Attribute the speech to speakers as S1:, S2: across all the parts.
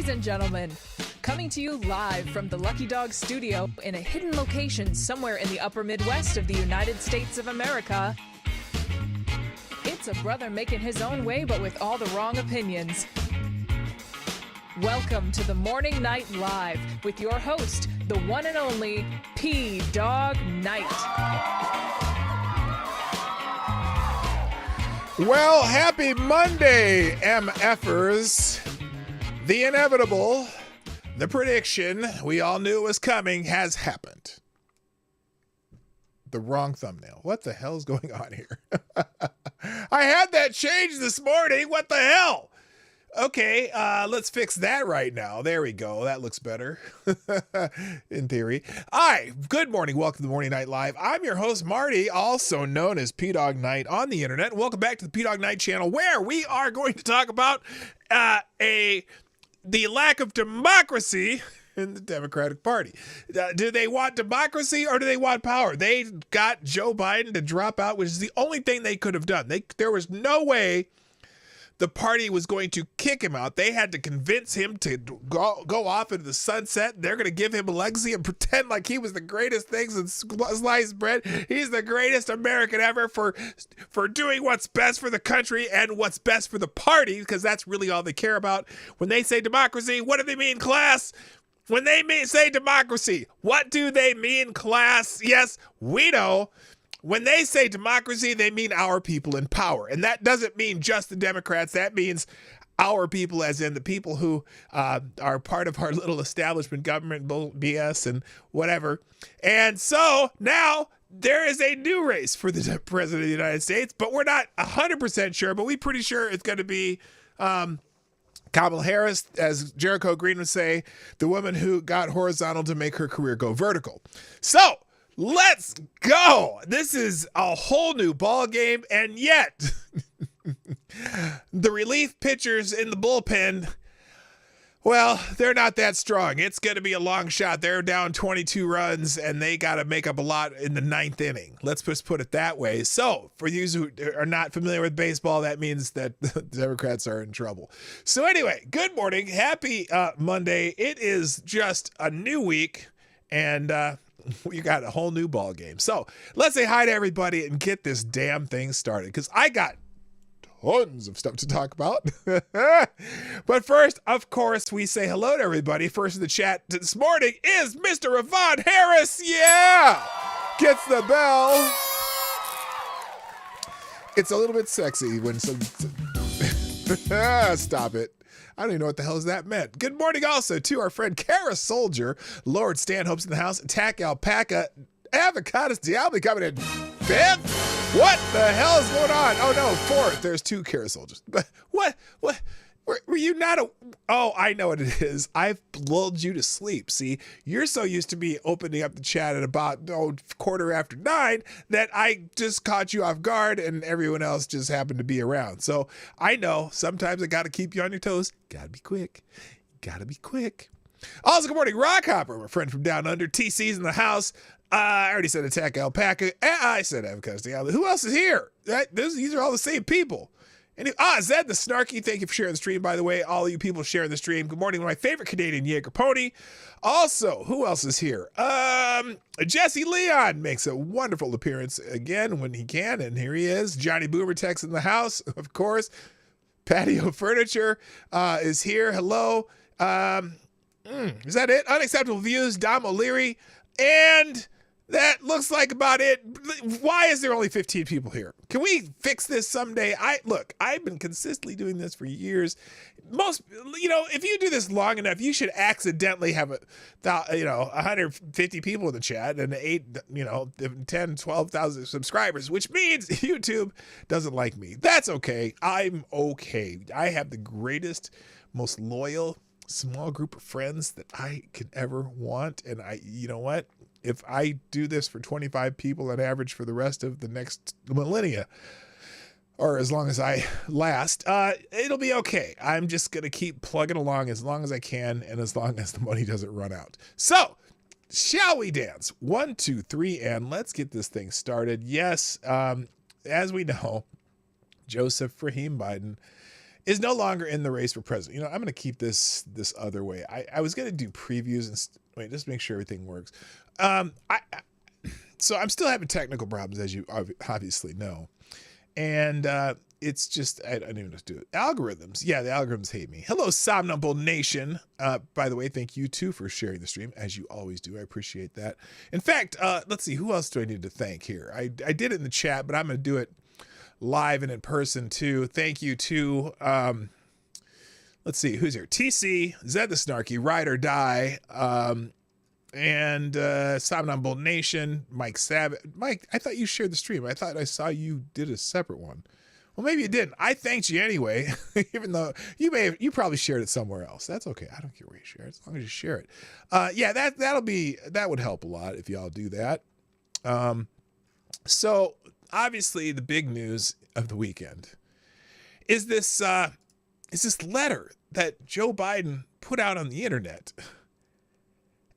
S1: Ladies and gentlemen, coming to you live from the Lucky Dog studio in a hidden location somewhere in the upper Midwest of the United States of America, it's a brother making his own way but with all the wrong opinions. Welcome to the Morning Night Live with your host, the one and only P-Dog Knight.
S2: Well, happy Monday, MFers. The inevitable, the prediction we all knew was coming has happened. The wrong thumbnail. What the hell is going on here? I had that changed this morning. What the hell? Okay, let's fix that right now. There we go. That looks better, in theory. Hi, good morning. Welcome to the Morning Night Live. I'm your host, Marty, also known as P-Dog Knight on the internet. Welcome back to the P-Dog Knight channel, where we are going to talk about the lack of democracy in the Democratic Party. Do they want democracy or do they want power? They got Joe Biden to drop out, which is the only thing they could have done. There was no way the party was going to kick him out. They had to convince him to go off into the sunset. They're going to give him a legacy and pretend like he was the greatest things in sliced bread. He's the greatest American ever for doing what's best for the country and what's best for the party, because that's really all they care about. When they say democracy, what do they mean, class? When they say democracy, what do they mean, class? Yes, we know. When they say democracy, they mean our people in power. And that doesn't mean just the Democrats. That means our people, as in the people who are part of our little establishment government BS and whatever. And so now there is a new race for the president of the United States, but we're not 100% sure, but we're pretty sure it's going to be Kamala Harris, as Jericho Green would say, the woman who got horizontal to make her career go vertical. So let's go. This is a whole new ball game, and yet the relief pitchers in the bullpen, well, they're not that strong. It's going to be a long shot. They're down 22 runs, and they got to make up a lot in the ninth inning. Let's just put it that way. So for you who are not familiar with baseball, that means that the Democrats are in trouble. So anyway, good morning. Happy Monday. It is just a new week, and we got a whole new ball game. So let's say hi to everybody and get this damn thing started, because I got tons of stuff to talk about. But first, of course, we say hello to everybody. First in the chat this morning is Mr. Ravon Harris. Yeah! Gets the bell. It's a little bit sexy when some... Stop it. I don't even know what the hell that meant. Good morning also to our friend Kara Soldier, Lord Stanhope's in the house, Attack Alpaca, Avocados Diablo coming in fifth. What the hell is going on? Oh no, fourth. There's two Kara Soldiers. But what? Were you not oh, I know what it is. I've lulled you to sleep. See, you're so used to me opening up the chat at about 9:15 that I just caught you off guard and everyone else just happened to be around. So I know sometimes I got to keep you on your toes. Gotta be quick. Also, good morning, Rockhopper, my friend from down under. TC's in the house. I already said Attack Alpaca. I said Avocados. Who else is here? These are all the same people. And Zed the Snarky, thank you for sharing the stream, by the way. All of you people sharing the stream. Good morning, my favorite Canadian Jaeger pony. Also, who else is here? Jesse Leon makes a wonderful appearance again when he can, and here he is. Johnny Boomer Tex in the house, of course. Patio Furniture is here. Hello. Is that it? Unacceptable Views, Dom O'Leary, and that looks like about it. Why is there only 15 people here? Can we fix this someday? I've been consistently doing this for years. If you do this long enough, you should accidentally have 150 people in the chat and 10, 12,000 subscribers, which means YouTube doesn't like me. That's okay. I'm okay. I have the greatest, most loyal, small group of friends that I could ever want. And you know what? If I do this for 25 people on average for the rest of the next millennia, or as long as I last, it'll be okay. I'm just going to keep plugging along as long as I can and as long as the money doesn't run out. So, shall we dance? 1, 2, 3, and let's get this thing started. Yes, as we know, Joseph Rahim Biden is no longer in the race for president. You know, I'm going to keep this other way. I was going to do previews and wait, just make sure everything works. So I'm still having technical problems, as you obviously know. And it's just, I don't even know what to do. Algorithms. Yeah, the algorithms hate me. Hello, Somnambule Nation. By the way, thank you too for sharing the stream, as you always do. I appreciate that. In fact, let's see, who else do I need to thank here? I did it in the chat, but I'm going to do it live and in person too. Thank you to, let's see, who's here? TC, Zed the Snarky, Ride or Die, and Somnambule Nation, Mike Savage. Mike, I thought you shared the stream. I thought I saw you did a separate one. Well, maybe you didn't. I thanked you anyway, even though you probably shared it somewhere else. That's okay. I don't care where you share it, as long as you share it. Yeah, that would help a lot if y'all do that. So obviously the big news of the weekend is this letter that Joe Biden put out on the internet.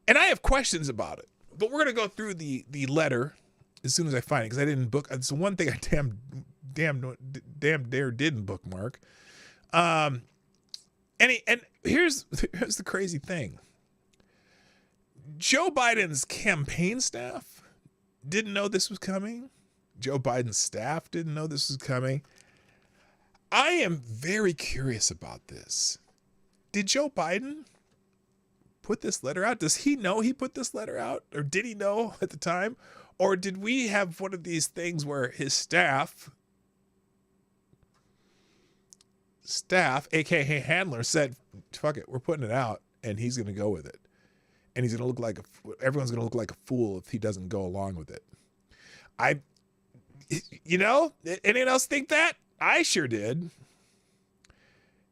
S2: And I have questions about it, but we're going to go through the letter as soon as I find it, because I didn't book. It's the one thing I damn dare didn't bookmark. And here's the crazy thing. Joe Biden's campaign staff didn't know this was coming. Joe Biden's staff didn't know this was coming. I am very curious about this. Did Joe Biden put this letter out? Does he know he put this letter out? Or did he know at the time? Or did we have one of these things where his staff, aka handler, said, fuck it, we're putting it out, and he's going to go with it. And he's going to look like everyone's going to look like a fool if he doesn't go along with it. Anyone else think that? I sure did.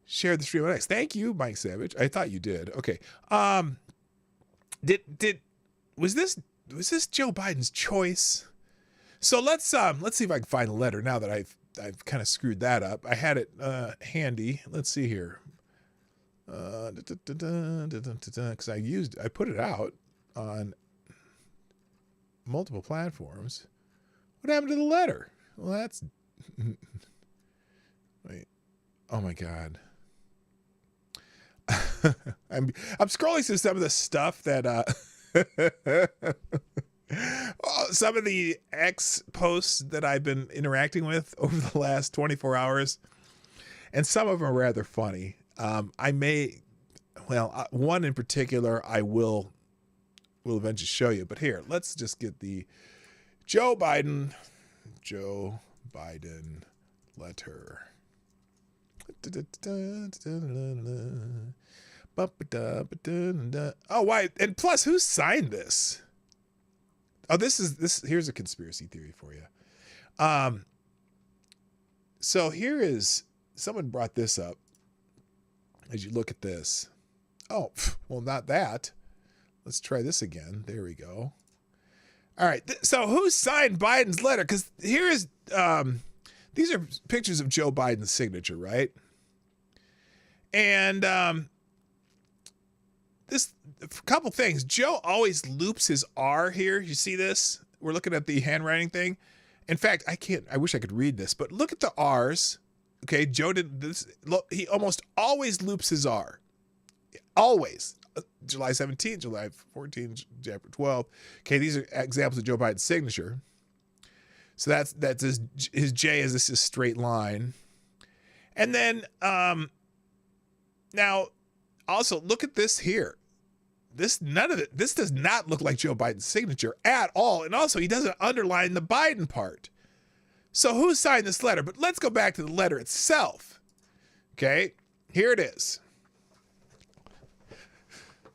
S2: Share the stream next. Thank you, Mike Savage. I thought you did. Okay. Was this Joe Biden's choice? So let's see if I can find the letter now that I've kind of screwed that up. I had it handy. Let's see here. Because I put it out on multiple platforms. What happened to the letter? Well, that's wait. Oh my God. I'm scrolling through some of the stuff that some of the X posts that I've been interacting with over the last 24 hours, and some of them are rather funny. One in particular I will eventually show you, but here, let's just get the Joe Biden letter. Oh, why? And plus, who signed this? Oh, here's a conspiracy theory for you. So here is, someone brought this up as you look at this. Oh, well, not that. Let's try this again. There we go. All right. So who signed Biden's letter? Because here is, these are pictures of Joe Biden's signature, right? And this, a couple things. Joe always loops his R here. You see this? We're looking at the handwriting thing. In fact, I wish I could read this, but look at the R's. Okay, Joe did this. Look, he almost always loops his R. Always. July 17th, July 14th, January 12th. Okay, these are examples of Joe Biden's signature. So that's his J is this straight line. And then now also look at this here. This does not look like Joe Biden's signature at all. And also he doesn't underline the Biden part. So who signed this letter? But let's go back to the letter itself. Okay, here it is.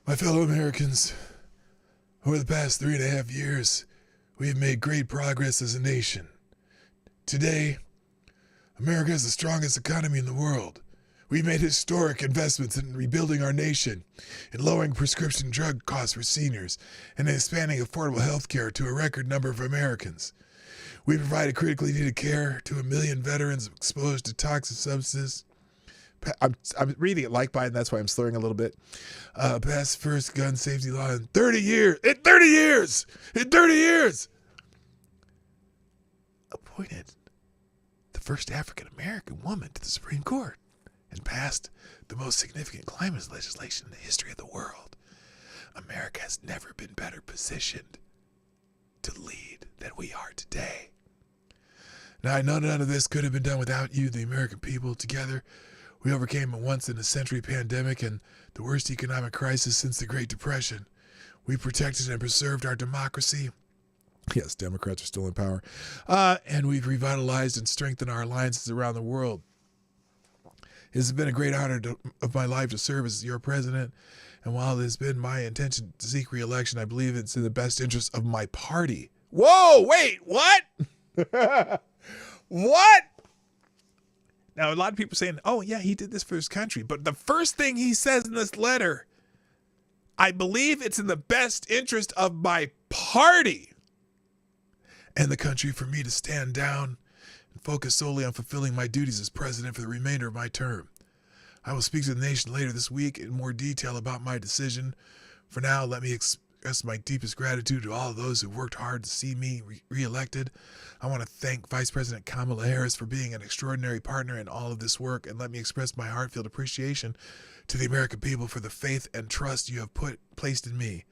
S2: My fellow Americans, over the past 3.5 years, we have made great progress as a nation. Today, America has the strongest economy in the world. We've made historic investments in rebuilding our nation, in lowering prescription drug costs for seniors, and in expanding affordable health care to a record number of Americans. We provided critically needed care to 1 million veterans exposed to toxic substances. I'm reading it like Biden, that's why I'm slurring a little bit. Passed first gun safety law in 30 years. In 30 years! In 30 years! Appointed the first African-American woman to the Supreme Court. and passed the most significant climate legislation in the history of the world. America has never been better positioned to lead than we are today. Now, I know none of this could have been done without you, the American people. Together, we overcame a once-in-a-century pandemic and the worst economic crisis since the Great Depression. We protected and preserved our democracy. Yes, Democrats are still in power. And we've revitalized and strengthened our alliances around the world. It has been a great honor of my life to serve as your president. And while it has been my intention to seek re-election, I believe it's in the best interest of my party. Whoa, wait, what? What? Now, a lot of people are saying, oh, yeah, he did this for his country. But the first thing he says in this letter, I believe it's in the best interest of my party and the country for me to stand down and focus solely on fulfilling my duties as president for the remainder of my term. I will speak to the nation later this week in more detail about my decision. For now, let me express my deepest gratitude to all of those who worked hard to see me re-elected. I want to thank Vice President Kamala Harris for being an extraordinary partner in all of this work, and let me express my heartfelt appreciation to the American people for the faith and trust you have placed in me.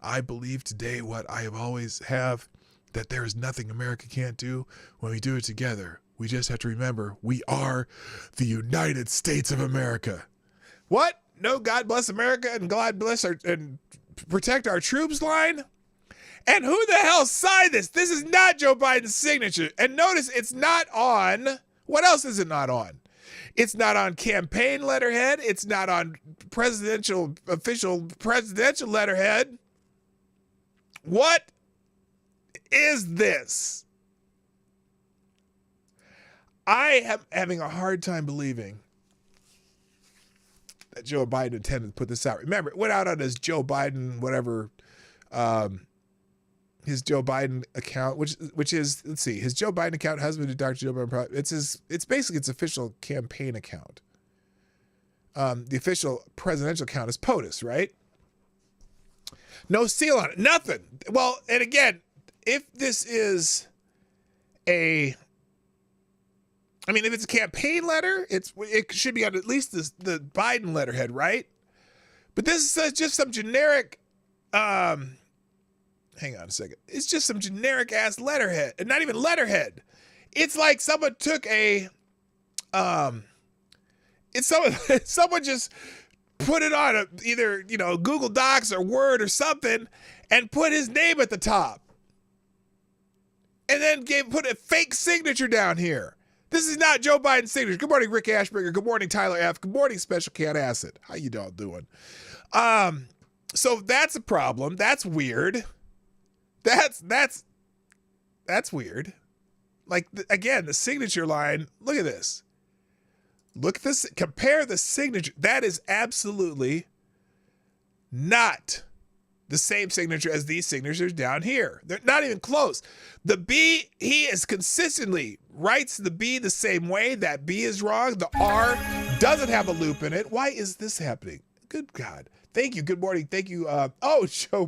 S2: I believe today what I have always have, that there is nothing America can't do when we do it together. We just have to remember we are the United States of America. What? No, God bless America and God bless and protect our troops line? And who the hell signed this? This is not Joe Biden's signature. And notice it's not on, what else is it not on? It's not on campaign letterhead. It's not on official presidential letterhead. What is this? I am having a hard time believing that Joe Biden intended to put this out. Remember, it went out on his Joe Biden, whatever, his Joe Biden account, which is, let's see, his Joe Biden account, husband to Dr. Joe Biden. It's basically its official campaign account. The official presidential account is POTUS, right? No seal on it, nothing. Well, and again, if this is if it's a campaign letter, it should be on at least the Biden letterhead, right? But this is just some generic, hang on a second. It's just some generic ass letterhead, and not even letterhead. It's like someone took someone just put it on either, Google Docs or Word or something and put his name at the top. And then put a fake signature down here. This is not Joe Biden's signature. Good morning, Rick Ashberger. Good morning, Tyler F. Good morning, Special Cat Acid. How you all doing? So that's a problem. That's weird. That's weird. Like, again, the signature line, look at this. Look at this. Compare the signature. That is absolutely not the same signature as these signatures down here. They're not even close. The B, he is consistently writes the B the same way. That B is wrong. The R doesn't have a loop in it. Why is this happening? Good God. Thank you. Good morning. Thank you. Joe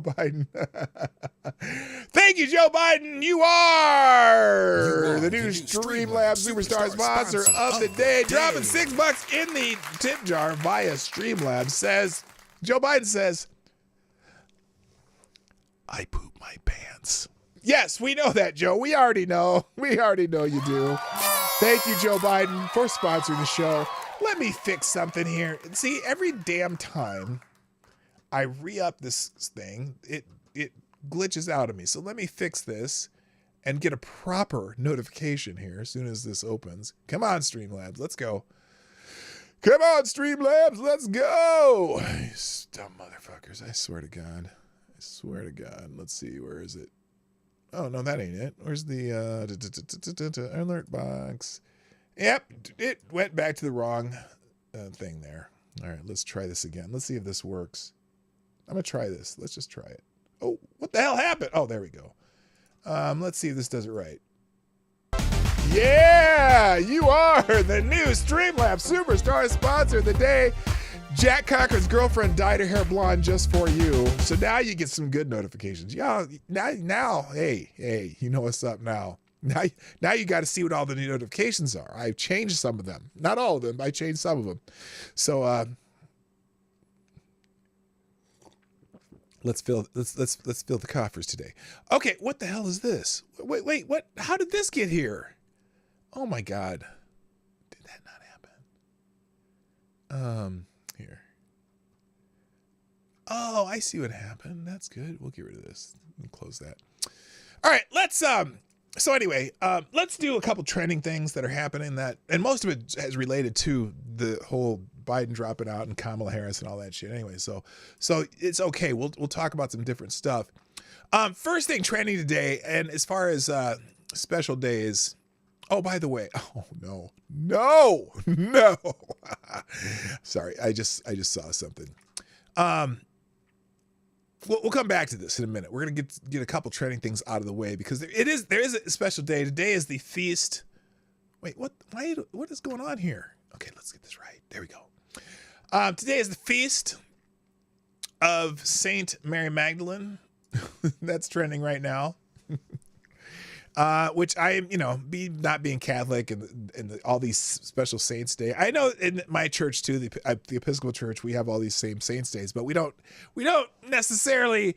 S2: Biden. Thank you, Joe Biden. You are the new Streamlabs Superstar sponsor of the day. Dropping $6 in the tip jar via Streamlabs. Joe Biden says, I poop my pants. Yes, we know that, Joe. We already know. We already know you do. Thank you, Joe Biden, for sponsoring the show. Let me fix something here. See, every damn time I re-up this thing, it glitches out of me. So let me fix this and get a proper notification here as soon as this opens. Come on, Streamlabs. Let's go. Come on, Streamlabs. Let's go. You dumb motherfuckers. I swear to God. Swear to God. Let's see. Where is it? Oh, no, that ain't it. Where's the alert box? Yep, it went back to the wrong thing there. All right, let's try this again. Let's see if this works. I'm going to try this. Let's just try it. Oh, what the hell happened? Oh, there we go. Let's see if this does it right. Yeah, you are the new Streamlabs Superstar sponsor of the day. Jack Cochran's girlfriend dyed her hair blonde just for you. So now you get some good notifications. Yeah, now, hey, you know what's up now. Now you got to see what all the new notifications are. I've changed some of them, not all of them. I changed some of them. So let's fill the coffers today. Okay, what the hell is this? Wait, what? How did this get here? Oh my God, did that not happen? Here. Oh, I see what happened. That's good. We'll get rid of this and close that. All right, let's so anyway, let's do a couple trending things that are happening and most of it is related to the whole Biden dropping out and Kamala Harris and all that shit anyway. So it's okay. We'll talk about some different stuff. First thing trending today, and as far as special days, oh, by the way, oh no. Sorry, I just saw something. We'll come back to this in a minute. We're gonna get a couple trending things out of the way because there is a special day. Today is the feast. Wait, what is going on here? Okay, let's get this right. There we go. Today is the feast of Saint Mary Magdalene. That's trending right now. Which I am, not being Catholic and all these special saints day. I know in my church too, the Episcopal Church, we have all these same saints days, but we don't necessarily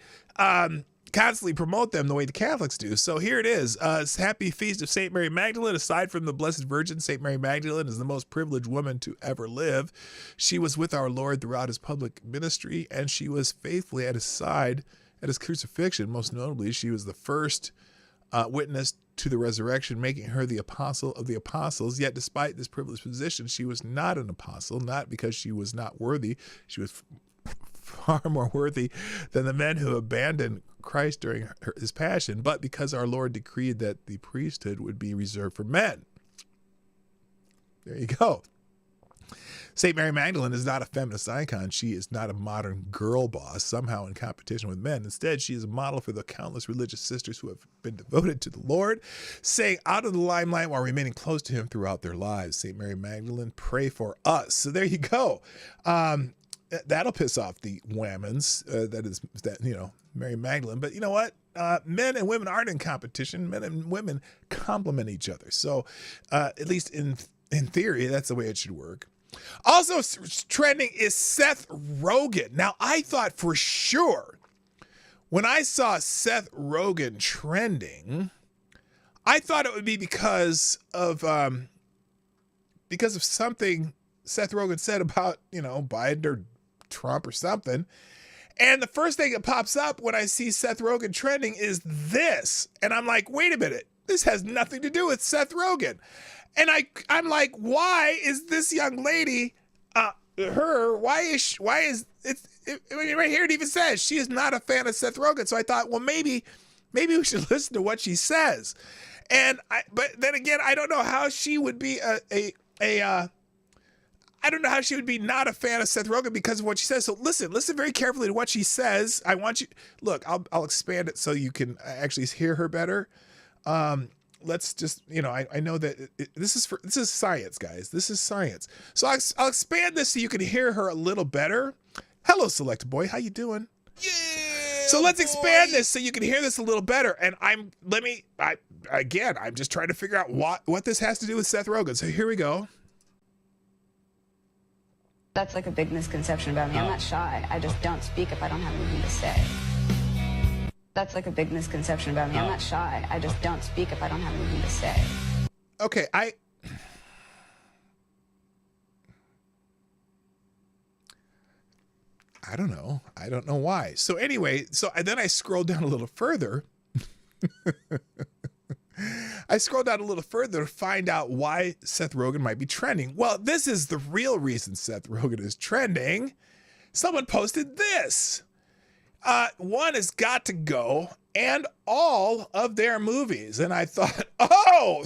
S2: constantly promote them the way the Catholics do. So here it is. Happy Feast of Saint Mary Magdalene. Aside from the Blessed Virgin, Saint Mary Magdalene is the most privileged woman to ever live. She was with our Lord throughout his public ministry, and she was faithfully at his side at his crucifixion. Most notably, she was the first witness to the resurrection, making her the apostle of the apostles. Yet despite this privileged position, she was not an apostle, not because she was not worthy. She was far more worthy than the men who abandoned Christ during his passion, but because our Lord decreed that the priesthood would be reserved for men. There you go. St. Mary Magdalene is not a feminist icon. She is not a modern girl boss, somehow in competition with men. Instead, she is a model for the countless religious sisters who have been devoted to the Lord, staying out of the limelight while remaining close to him throughout their lives. St. Mary Magdalene, pray for us. So there you go. That'll piss off the whammons. Mary Magdalene. But you know what? Men and women aren't in competition. Men and women complement each other. So at least in theory, that's the way it should work. Also trending is Seth Rogen. Now, I thought for sure when I saw Seth Rogen trending, I thought it would be because of something Seth Rogen said about, Biden or Trump or something. And the first thing that pops up when I see Seth Rogen trending is this. And I'm like, wait a minute. This has nothing to do with Seth Rogen. And I'm like, why is this young lady, right here it even says she is not a fan of Seth Rogen. So I thought, well, maybe we should listen to what she says. But then again, I don't know how she would be I don't know how she would be not a fan of Seth Rogen because of what she says. So listen very carefully to what she says. I want you, look, I'll expand it so you can actually hear her better. Let's just, I know that this is science, guys. This is science. So I'll expand this so you can hear her a little better. Hello, Select Boy. How you doing?
S3: Yeah.
S2: So let's expand this so you can hear this a little better. And I'm just trying to figure out what this has to do with Seth Rogen. So here we go.
S4: That's like a big misconception about me. I'm not shy. I just don't speak if I don't have anything to say. That's like a big misconception about me. I'm not shy. I just don't speak if I don't have anything to say.
S2: Okay, I don't know. I don't know why. So anyway, then I scrolled down a little further. I scrolled down a little further to find out why Seth Rogen might be trending. Well, this is the real reason Seth Rogen is trending. Someone posted this. One has got to go, and all of their movies. And I thought, oh,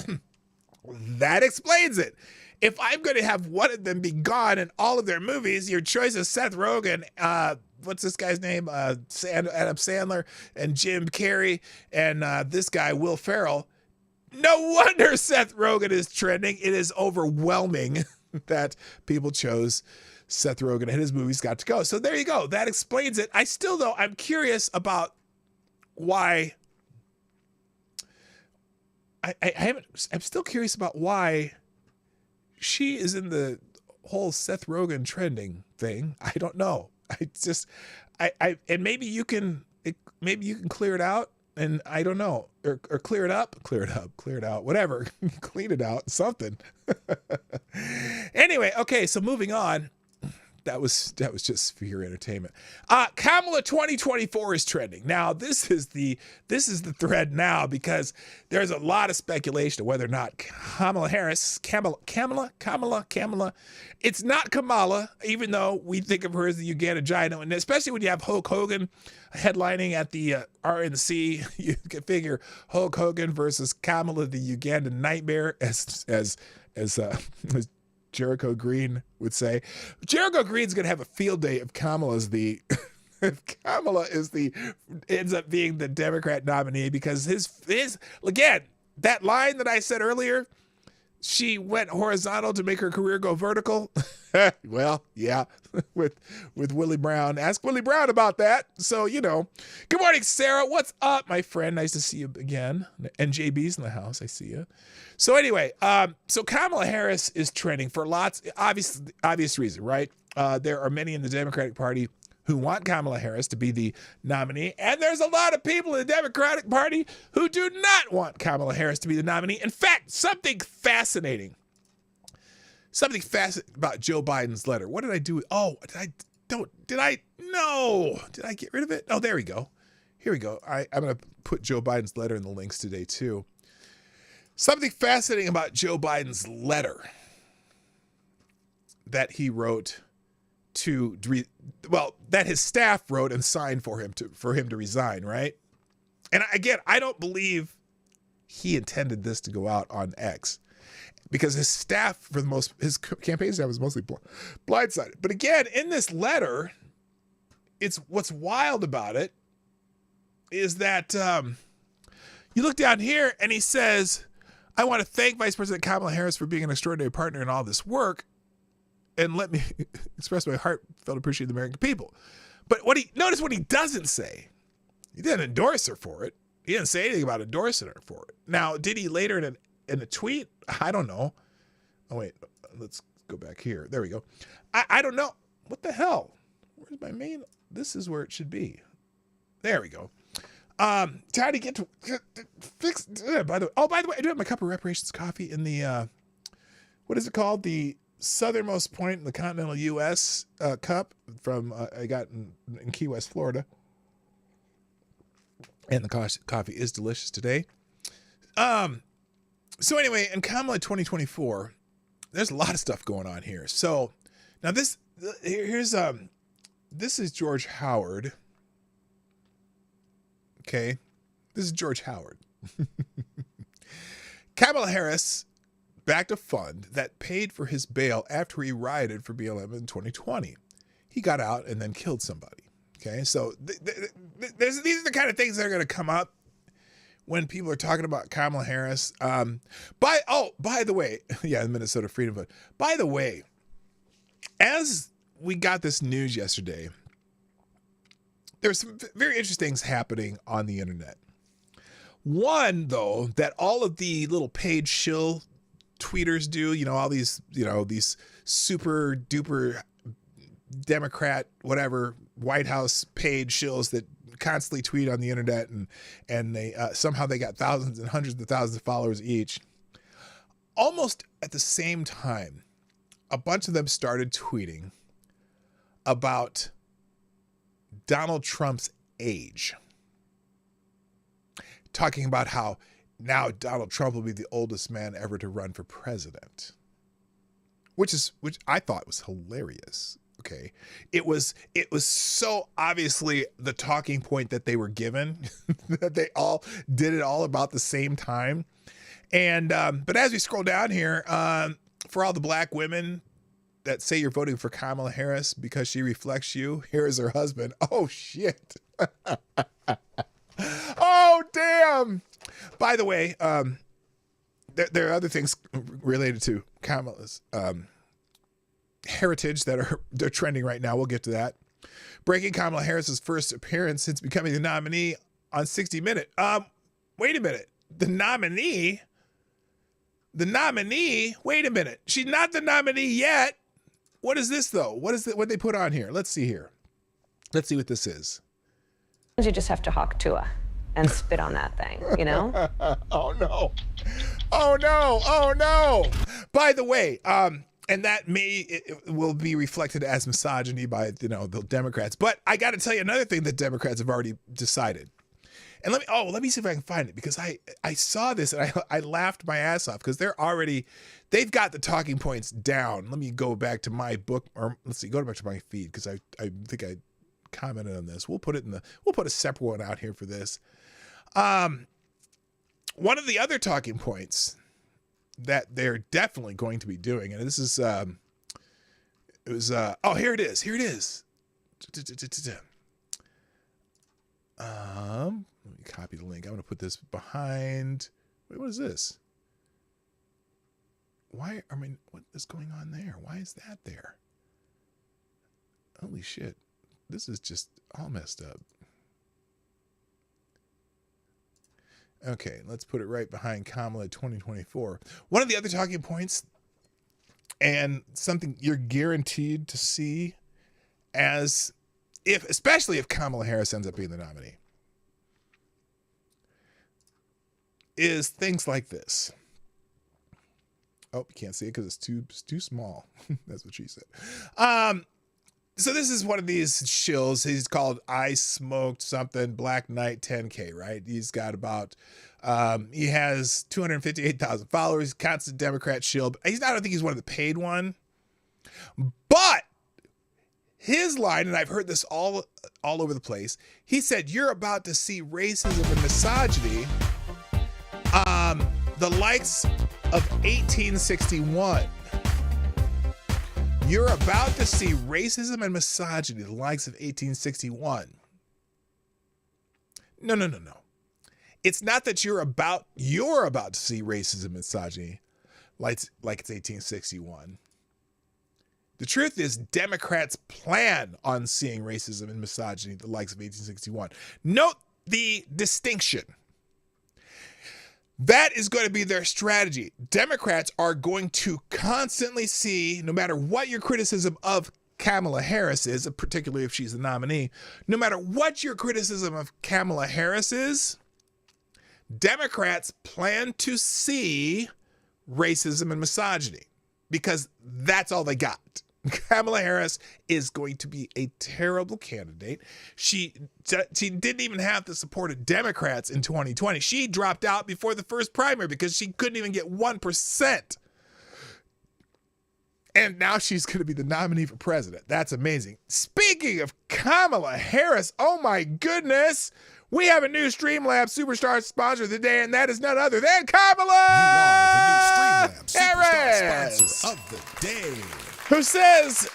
S2: that explains it. If I'm going to have one of them be gone and all of their movies, your choice is Seth Rogen, what's this guy's name? Adam Sandler and Jim Carrey, and this guy, Will Ferrell. No wonder Seth Rogen is trending. It is overwhelming that people chose Seth Rogen and his movies got to go. So there you go. That explains it. I'm curious about why I'm still curious about why she is in the whole Seth Rogen trending thing. I don't know. And maybe you can clear it out. And I don't know, or clear it up, whatever, clean it out, something. Anyway, okay, so moving on. That was just for your entertainment. Kamala 2024 is trending. Now, this is the thread now because there's a lot of speculation of whether or not Kamala, it's not Kamala, even though we think of her as the Uganda giant, and especially when you have Hulk Hogan headlining at the RNC, you can figure Hulk Hogan versus Kamala, the Ugandan nightmare, as Jericho Green would say. Jericho Green's going to have a field day if Kamala's if Kamala ends up being the Democrat nominee, because his again, that line that I said earlier, she went horizontal to make her career go vertical. Well, yeah, with Willie Brown. Ask Willie Brown about that. So, Good morning, Sarah. What's up, my friend? Nice to see you again. And JB's in the house. I see you. So anyway, so Kamala Harris is trending for lots, obvious reason, right? There are many in the Democratic Party who want Kamala Harris to be the nominee. And there's a lot of people in the Democratic Party who do not want Kamala Harris to be the nominee. In fact, something fascinating about Joe Biden's letter. What did I do? Oh, did I get rid of it? Oh, there we go. Here we go. I'm going to put Joe Biden's letter in the links today too. Something fascinating about Joe Biden's letter that he wrote that his staff wrote and signed for him to resign, right? And again, I don't believe he intended this to go out on X, because his staff, his campaign staff was mostly blindsided. But again, in this letter, what's wild about it is that you look down here and he says, "I want to thank Vice President Kamala Harris for being an extraordinary partner in all this work, and let me express my heartfelt appreciation of the American people." But notice what he doesn't say. He didn't endorse her for it. He didn't say anything about endorsing her for it. Now, did he later in a tweet? I don't know. Oh wait, let's go back here. There we go. I don't know. What the hell? Where's my main? This is where it should be. There we go. Trying to get to fix. By the way, I do have my cup of reparations coffee in the what is it called? The southernmost point in the continental U.S. Cup from I got in Key West, Florida, and the coffee is delicious today. So anyway, in Kamala 2024, there's a lot of stuff going on here. So now this is George Howard. Okay, this is George Howard. Kamala Harris backed a fund that paid for his bail after he rioted for BLM in 2020. He got out and then killed somebody. Okay, so these are the kind of things that are going to come up when people are talking about Kamala Harris. By the way, yeah, the Minnesota Freedom Fund. By the way, as we got this news yesterday, there's some very interesting things happening on the internet. One, though, that all of the little paid shill tweeters do, all these super duper Democrat, whatever, White House paid shills that constantly tweet on the internet, and they somehow they got thousands and hundreds of thousands of followers each. Almost at the same time, a bunch of them started tweeting about Donald Trump's age, talking about how now Donald Trump will be the oldest man ever to run for president, which I thought was hilarious. Okay, it was so obviously the talking point that they were given that they all did it all about the same time. And but as we scroll down here, for all the black women that say you're voting for Kamala Harris because she reflects you, here is her husband. Oh shit. Oh damn. By the way, there are other things related to Kamala's heritage they're trending right now. We'll get to that. Breaking Kamala Harris's first appearance since becoming the nominee on 60 Minutes. Wait a minute. The nominee? The nominee, wait a minute. She's not the nominee yet. What is this, though? What they put on here? Let's see here. Let's see what this is.
S3: You just have to hawk Tua and spit on that thing, you know?
S2: Oh, no. Oh, no. Oh, no. By the way, and that it will be reflected as misogyny by, the Democrats. But I got to tell you another thing that Democrats have already decided. And let me see if I can find it, because I saw this and I laughed my ass off, because they've got the talking points down. Let me go back to my book, or let's see, go back to my feed, because I think I commented on this. We'll put a separate one out here for this. One of the other talking points that they're definitely going to be doing, and this is here it is. Let me copy the link. I'm going to put this behind. Wait, what is this? What is going on there? Why is that there? Holy shit. This is just all messed up. Okay, let's put it right behind Kamala 2024. One of the other talking points, and something you're guaranteed to see especially if Kamala Harris ends up being the nominee, is things like this. Oh, you can't see it because it's too small. That's what she said. So this is one of these shills. He's called I Smoked Something Black Knight 10K, right? He's got about, he has 258,000 followers, constant Democrat shill. I don't think he's one of the paid one. But his line, and I've heard this all over the place, he said, you're about to see racism and misogyny, the likes of 1861. You're about to see racism and misogyny, the likes of 1861. No. It's not that you're about to see racism and misogyny like it's 1861. The truth is, Democrats plan on seeing racism and misogyny, the likes of 1861. Note the distinction. That is going to be their strategy. Democrats are going to constantly see, no matter what your criticism of Kamala Harris is, particularly if she's the nominee, no matter what your criticism of Kamala Harris is, Democrats plan to see racism and misogyny, because that's all they got. Kamala Harris is going to be a terrible candidate. She didn't even have the support of Democrats in 2020. She dropped out before the first primary because she couldn't even get 1%. And now she's going to be the nominee for president. That's amazing. Speaking of Kamala Harris, oh my goodness, we have a new Streamlabs Superstar sponsor of the day, and that is none other than Kamala
S5: You are the new Streamlabs Superstar
S2: Harris,
S5: sponsor of the day.
S2: who says,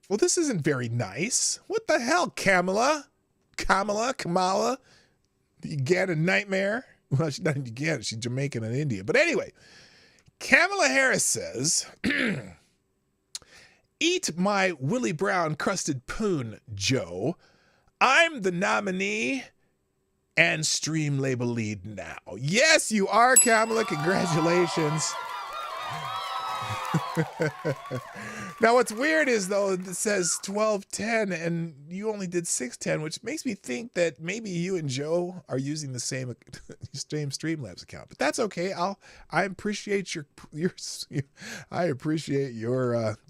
S2: well, this isn't very nice. What the hell, Kamala, the Uganda nightmare. Well, she's not in Uganda. She's Jamaican and Indian. But anyway, Kamala Harris says, eat my Willie Brown crusted poon, Joe. I'm the nominee and stream label lead now. Yes, you are, Kamala. Congratulations. Now, what's weird is, though, it says 1210 and you only did 610, which makes me think that maybe you and Joe are using the same Streamlabs account. But that's okay. I appreciate your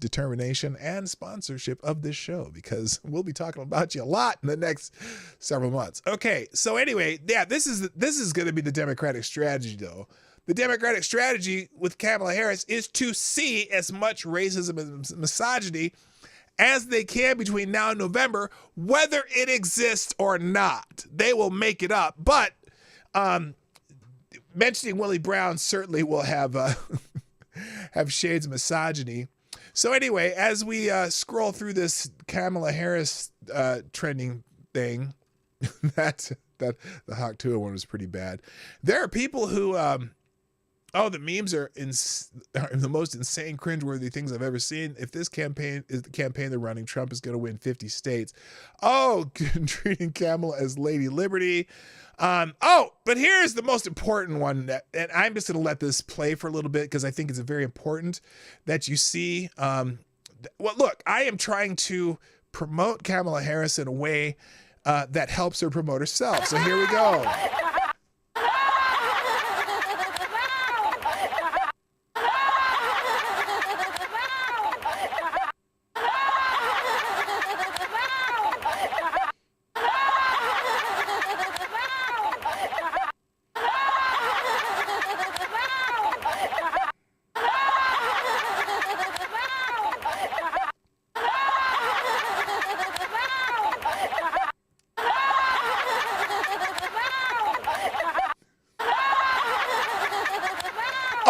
S2: determination and sponsorship of this show, because we'll be talking about you a lot in the next several months. Okay, so anyway, yeah, this is going to be the Democratic strategy, though. The Democratic strategy with Kamala Harris is to see as much racism and misogyny as they can between now and November, whether it exists or not. They will make it up. But mentioning Willie Brown certainly will have have shades of misogyny. So anyway, as we scroll through this Kamala Harris trending thing, that the Hawk Tua one was pretty bad. There are people who Oh, the memes are the most insane, cringeworthy things I've ever seen. If this campaign is the campaign they're running, Trump is going to win 50 states. Oh, treating Kamala as Lady Liberty. But here's the most important one, and I'm just going to let this play for a little bit because I think it's very important that you see. Well, look, I am trying to promote Kamala Harris in a way that helps her promote herself. So here we go.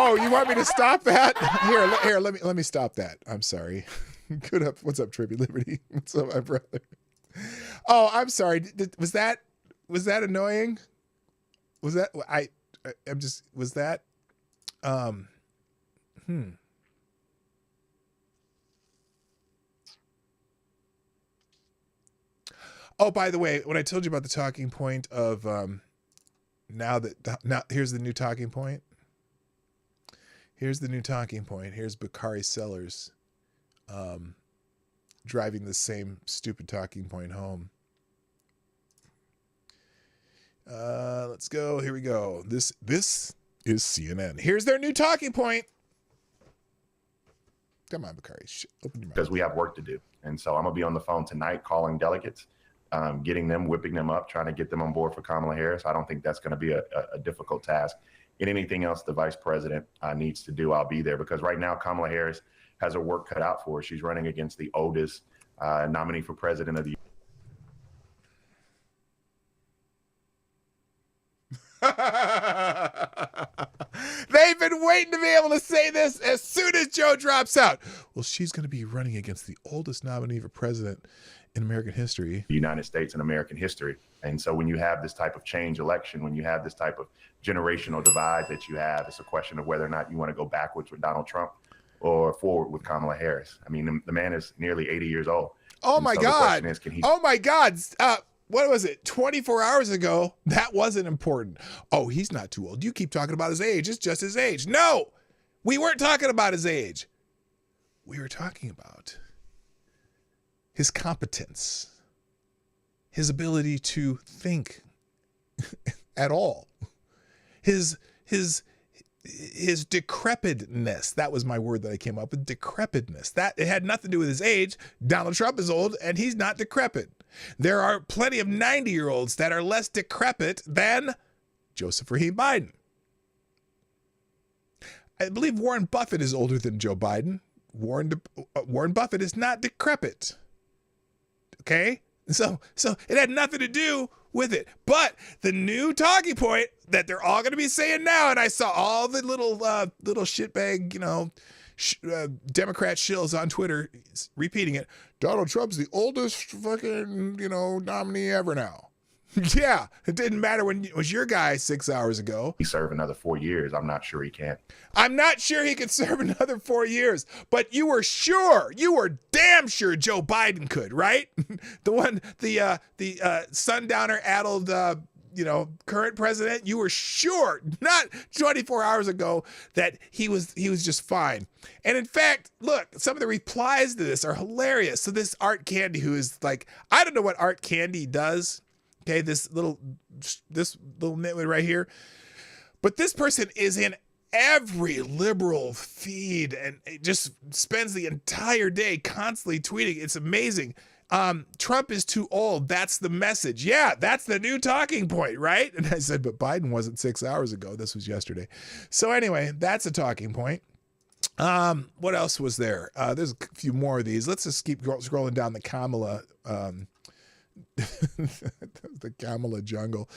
S2: Oh, you want me to stop that? Here, let me stop that. I'm sorry. Good up. What's up, Trippy Liberty? What's up, my brother? Oh, I'm sorry. Was that annoying? Was that was that Oh, by the way, when I told you about the talking point of now here's the new talking point. Here's the new talking point. Here's Bakari Sellers driving the same stupid talking point home. Let's go. Here we go. This is CNN. Here's their new talking point. Come on, Bakari. Open your mouth.
S6: Because we have work to do. And so I'm going to be on the phone tonight calling delegates, getting them, whipping them up, trying to get them on board for Kamala Harris. I don't think that's going to be a difficult task. And anything else the vice president needs to do, I'll be there, because right now Kamala Harris has her work cut out for her. She's running against the oldest nominee for president of the
S2: They've been waiting to be able to say this as soon as Joe drops out. Well, she's going to be running against the oldest nominee for president in American history.
S6: United States and American history. And so when you have this type of change election, when you have this type of generational divide that you have, it's a question of whether or not you want to go backwards with Donald Trump or forward with Kamala Harris. I mean, the man is nearly 80 years old.
S2: Oh,
S6: and
S2: my
S6: so
S2: God.
S6: The question is,
S2: oh, my God. What was it? 24 hours ago, that wasn't important. Oh, he's not too old. You keep talking about his age. It's just his age. No, we weren't talking about his age. We were talking about his competence, his ability to think at all, his decrepitness. That was my word that I came up with, decrepitness. That it had nothing to do with his age. Donald Trump is old and he's not decrepit. There are plenty of 90-year-olds that are less decrepit than Joseph Rahim Biden. I believe Warren Buffett is older than Joe Biden. Warren Buffett is not decrepit. Okay? So it had nothing to do with it. But the new talking point that they're all going to be saying now, and I saw all the little shitbag, Democrat shills on Twitter repeating it. Donald Trump's the oldest fucking, nominee ever now. Yeah, it didn't matter when it was your guy 6 hours ago.
S6: he serve another 4 years. I'm not sure he can.
S2: I'm not sure he could serve another 4 years, but you were damn sure Joe Biden could, right? the sundowner-addled, current president. You were sure, not 24 hours ago, that he was just fine. And in fact, look, some of the replies to this are hilarious. So this Art Candy, who is like, I don't know what Art Candy does. Okay, this little nitwit right here. But this person is in every liberal feed and it just spends the entire day constantly tweeting. It's amazing. Trump is too old. That's the message. Yeah, that's the new talking point, right? And I said, but Biden wasn't 6 hours ago. This was yesterday. So anyway, that's a talking point. What else was there? There's a few more of these. Let's just keep scrolling down the Kamala the Kamala jungle.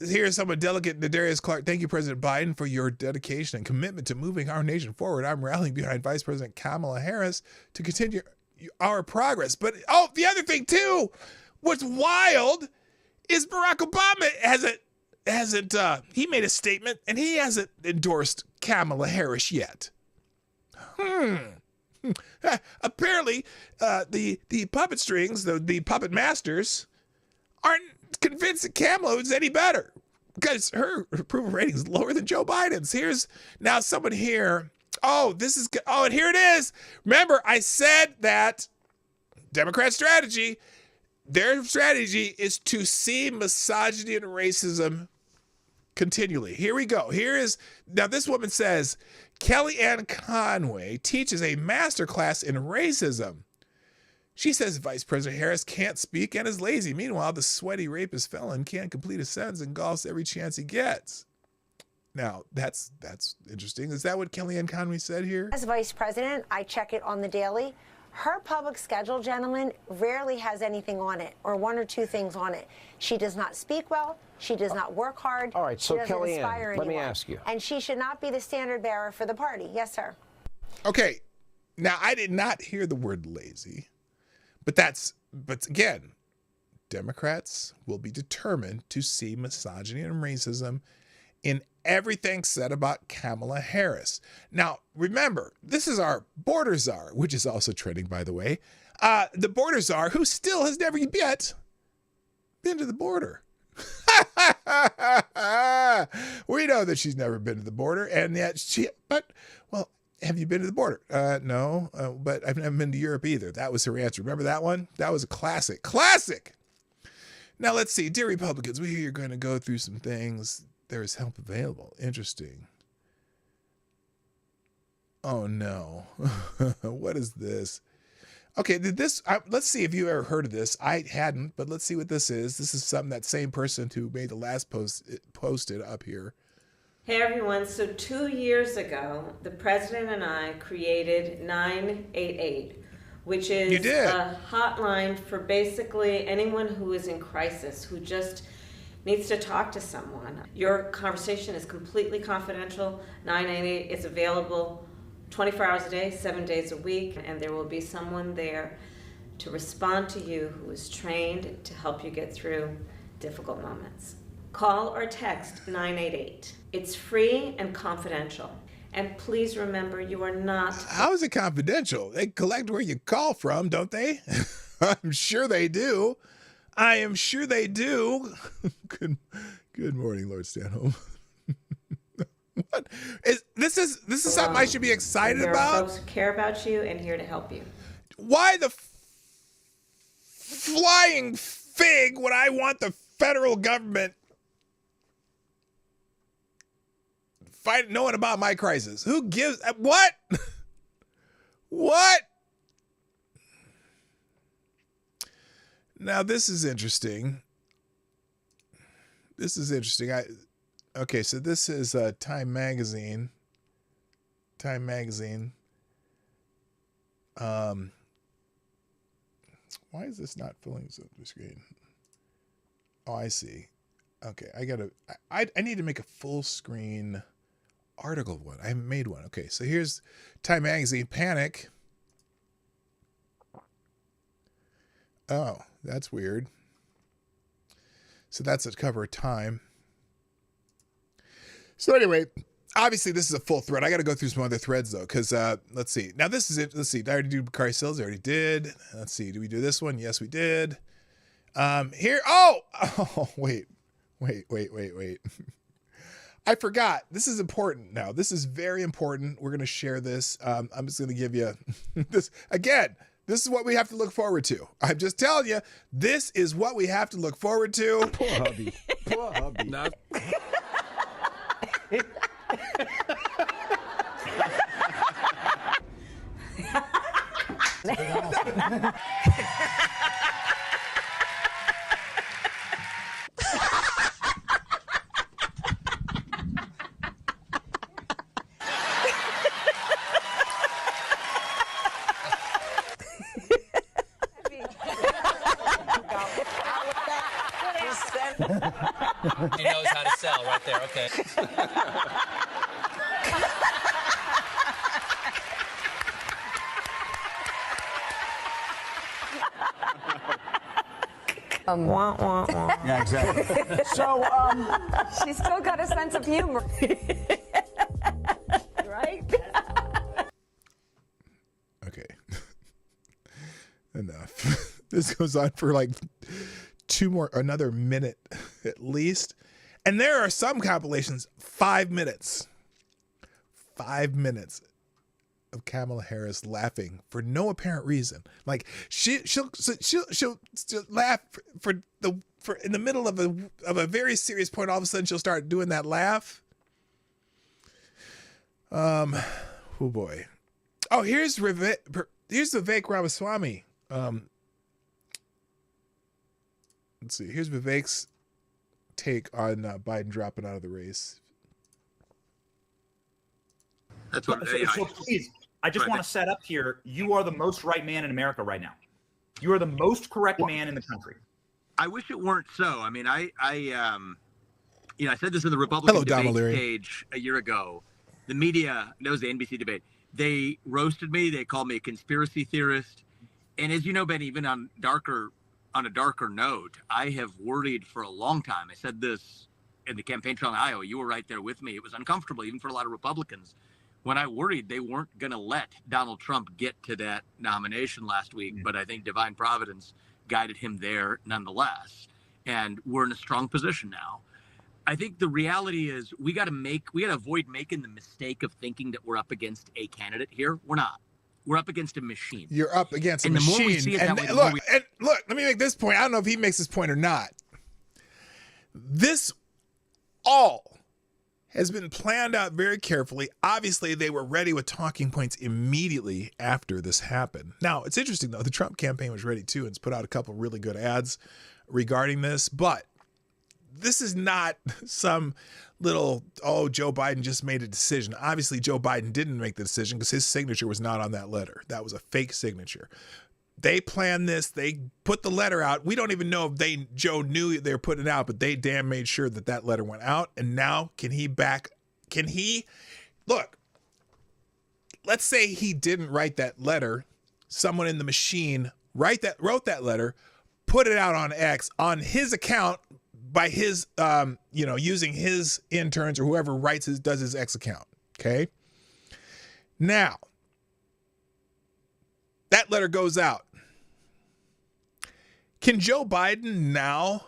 S2: Here's someone, Delegate Nadarius Clark. Thank you, President Biden, for your dedication and commitment to moving our nation forward. I'm rallying behind Vice President Kamala Harris to continue our progress. But, the other thing, too, what's wild is Barack Obama has he made a statement and he hasn't endorsed Kamala Harris yet. Apparently, the puppet strings, the puppet masters, aren't convinced that Kamala is any better because her approval rating is lower than Joe Biden's. Here's now someone here. And here it is. Remember, I said that Democrat strategy, their strategy is to see misogyny and racism continually. Here we go. Now this woman says, Kellyanne Conway teaches a masterclass in racism. She says Vice President Harris can't speak and is lazy. Meanwhile, the sweaty rapist felon can't complete a sentence and golfs every chance he gets. Now, that's interesting. Is that what Kellyanne Conway said here?
S7: As vice president, I check it on the daily. Her public schedule, gentlemen, rarely has anything on it, or one or two things on it. She does not speak well. She does not work hard.
S8: All right, so
S7: Kellyanne,
S8: let me ask you.
S7: And she should not be the standard bearer for the party. Yes, sir.
S2: Okay. Now, I did not hear the word lazy, but again, Democrats will be determined to see misogyny and racism in everything said about Kamala Harris. Now, remember, this is our border czar, which is also trending, by the way. The border czar, who still has never yet been to the border. We know that she's never been to the border, and yet have you been to the border? No, but I've never been to Europe either. That was her answer. Remember that one? That was a classic. Classic! Now, let's see. Dear Republicans, we hear you're going to go through some things. There is help available. Interesting. Oh, no. What is this? Okay, let's see if you ever heard of this. I hadn't, but let's see what this is. This is something that same person who made the last post posted up here.
S9: Hey everyone, so 2 years ago, the president and I created 988, which is a hotline for basically anyone who is in crisis, who just needs to talk to someone. Your conversation is completely confidential. 988 is available 24 hours a day, 7 days a week, and there will be someone there to respond to you who is trained to help you get through difficult moments. Call or text 988. It's free and confidential. And please remember, you are not...
S2: How is it confidential? They collect where you call from, don't they? I'm sure they do. I am sure they do. Good morning, Lord Stanhope. What is this? Is something I should be excited about?
S9: There are folks who care about you and here to help you.
S2: Why the flying fig would I want the federal government knowing about my crisis? Who gives what? What? Now this is interesting. So this is Time Magazine. Time Magazine. Why is this not filling the screen? Oh, I see. Okay, I need to make a full screen article one. I haven't made one. Okay, so here's Time Magazine. Panic. Oh, that's weird. So that's a cover of Time. So anyway, obviously this is a full thread. I got to go through some other threads though, because let's see. Now this is it. Let's see. Did I already do Bakari Sills? I already did. Let's see. Did we do this one? Yes, we did. Here. Oh, wait. I forgot. This is important now. This is very important. We're going to share this. I'm just going to give you this again. This is what we have to look forward to. I'm just telling you, this is what we have to look forward to.
S8: Poor hubby. Poor hubby.
S2: No.
S10: He knows how to sell right there. Okay.
S9: Wah, wah, wah.
S11: Yeah, exactly. So,
S3: She's still got a sense of humor. Right?
S2: Okay. Enough. This goes on for like another minute at least. And there are some compilations, 5 minutes. 5 minutes of Kamala Harris laughing for no apparent reason. Like she'll laugh for in the middle of a very serious point. All of a sudden she'll start doing that laugh. Oh boy. Oh, here's Vivek Ramaswamy. Let's see. Here's Vivek's take on Biden dropping out of the race.
S12: That's what. So please, I just want to set up here. You are the most right man in America right now. You are the most correct man in the country.
S13: I wish it weren't so. I mean, I said this in the Republican debate stage a year ago. The media, that was the NBC debate. They roasted me. They called me a conspiracy theorist. And as you know, Ben, even on a darker note, I have worried for a long time. I said this in the campaign trail in Iowa. You were right there with me. It was uncomfortable, even for a lot of Republicans, when I worried they weren't going to let Donald Trump get to that nomination last week. But I think divine providence guided him there nonetheless. And we're in a strong position now. I think the reality is we got to avoid making the mistake of thinking that we're up against a candidate here. We're not. We're up against a machine.
S2: You're up against a
S13: and
S2: machine.
S13: The more we see it that way,
S2: look, let me make this point. I don't know if he makes this point or not. This all has been planned out very carefully. Obviously, they were ready with talking points immediately after this happened. Now, it's interesting, though. The Trump campaign was ready, too, and it's put out a couple really good ads regarding this. But this is not some little, Joe Biden just made a decision. Obviously, Joe Biden didn't make the decision because his signature was not on that letter. That was a fake signature. They planned this. They put the letter out. We don't even know if Joe knew they were putting it out, but they damn made sure that letter went out. And now look, let's say he didn't write that letter. Someone in the machine wrote that letter, put it out on X on his account by his, using his interns or whoever does his X account. Okay. Now that letter goes out. Can Joe Biden now,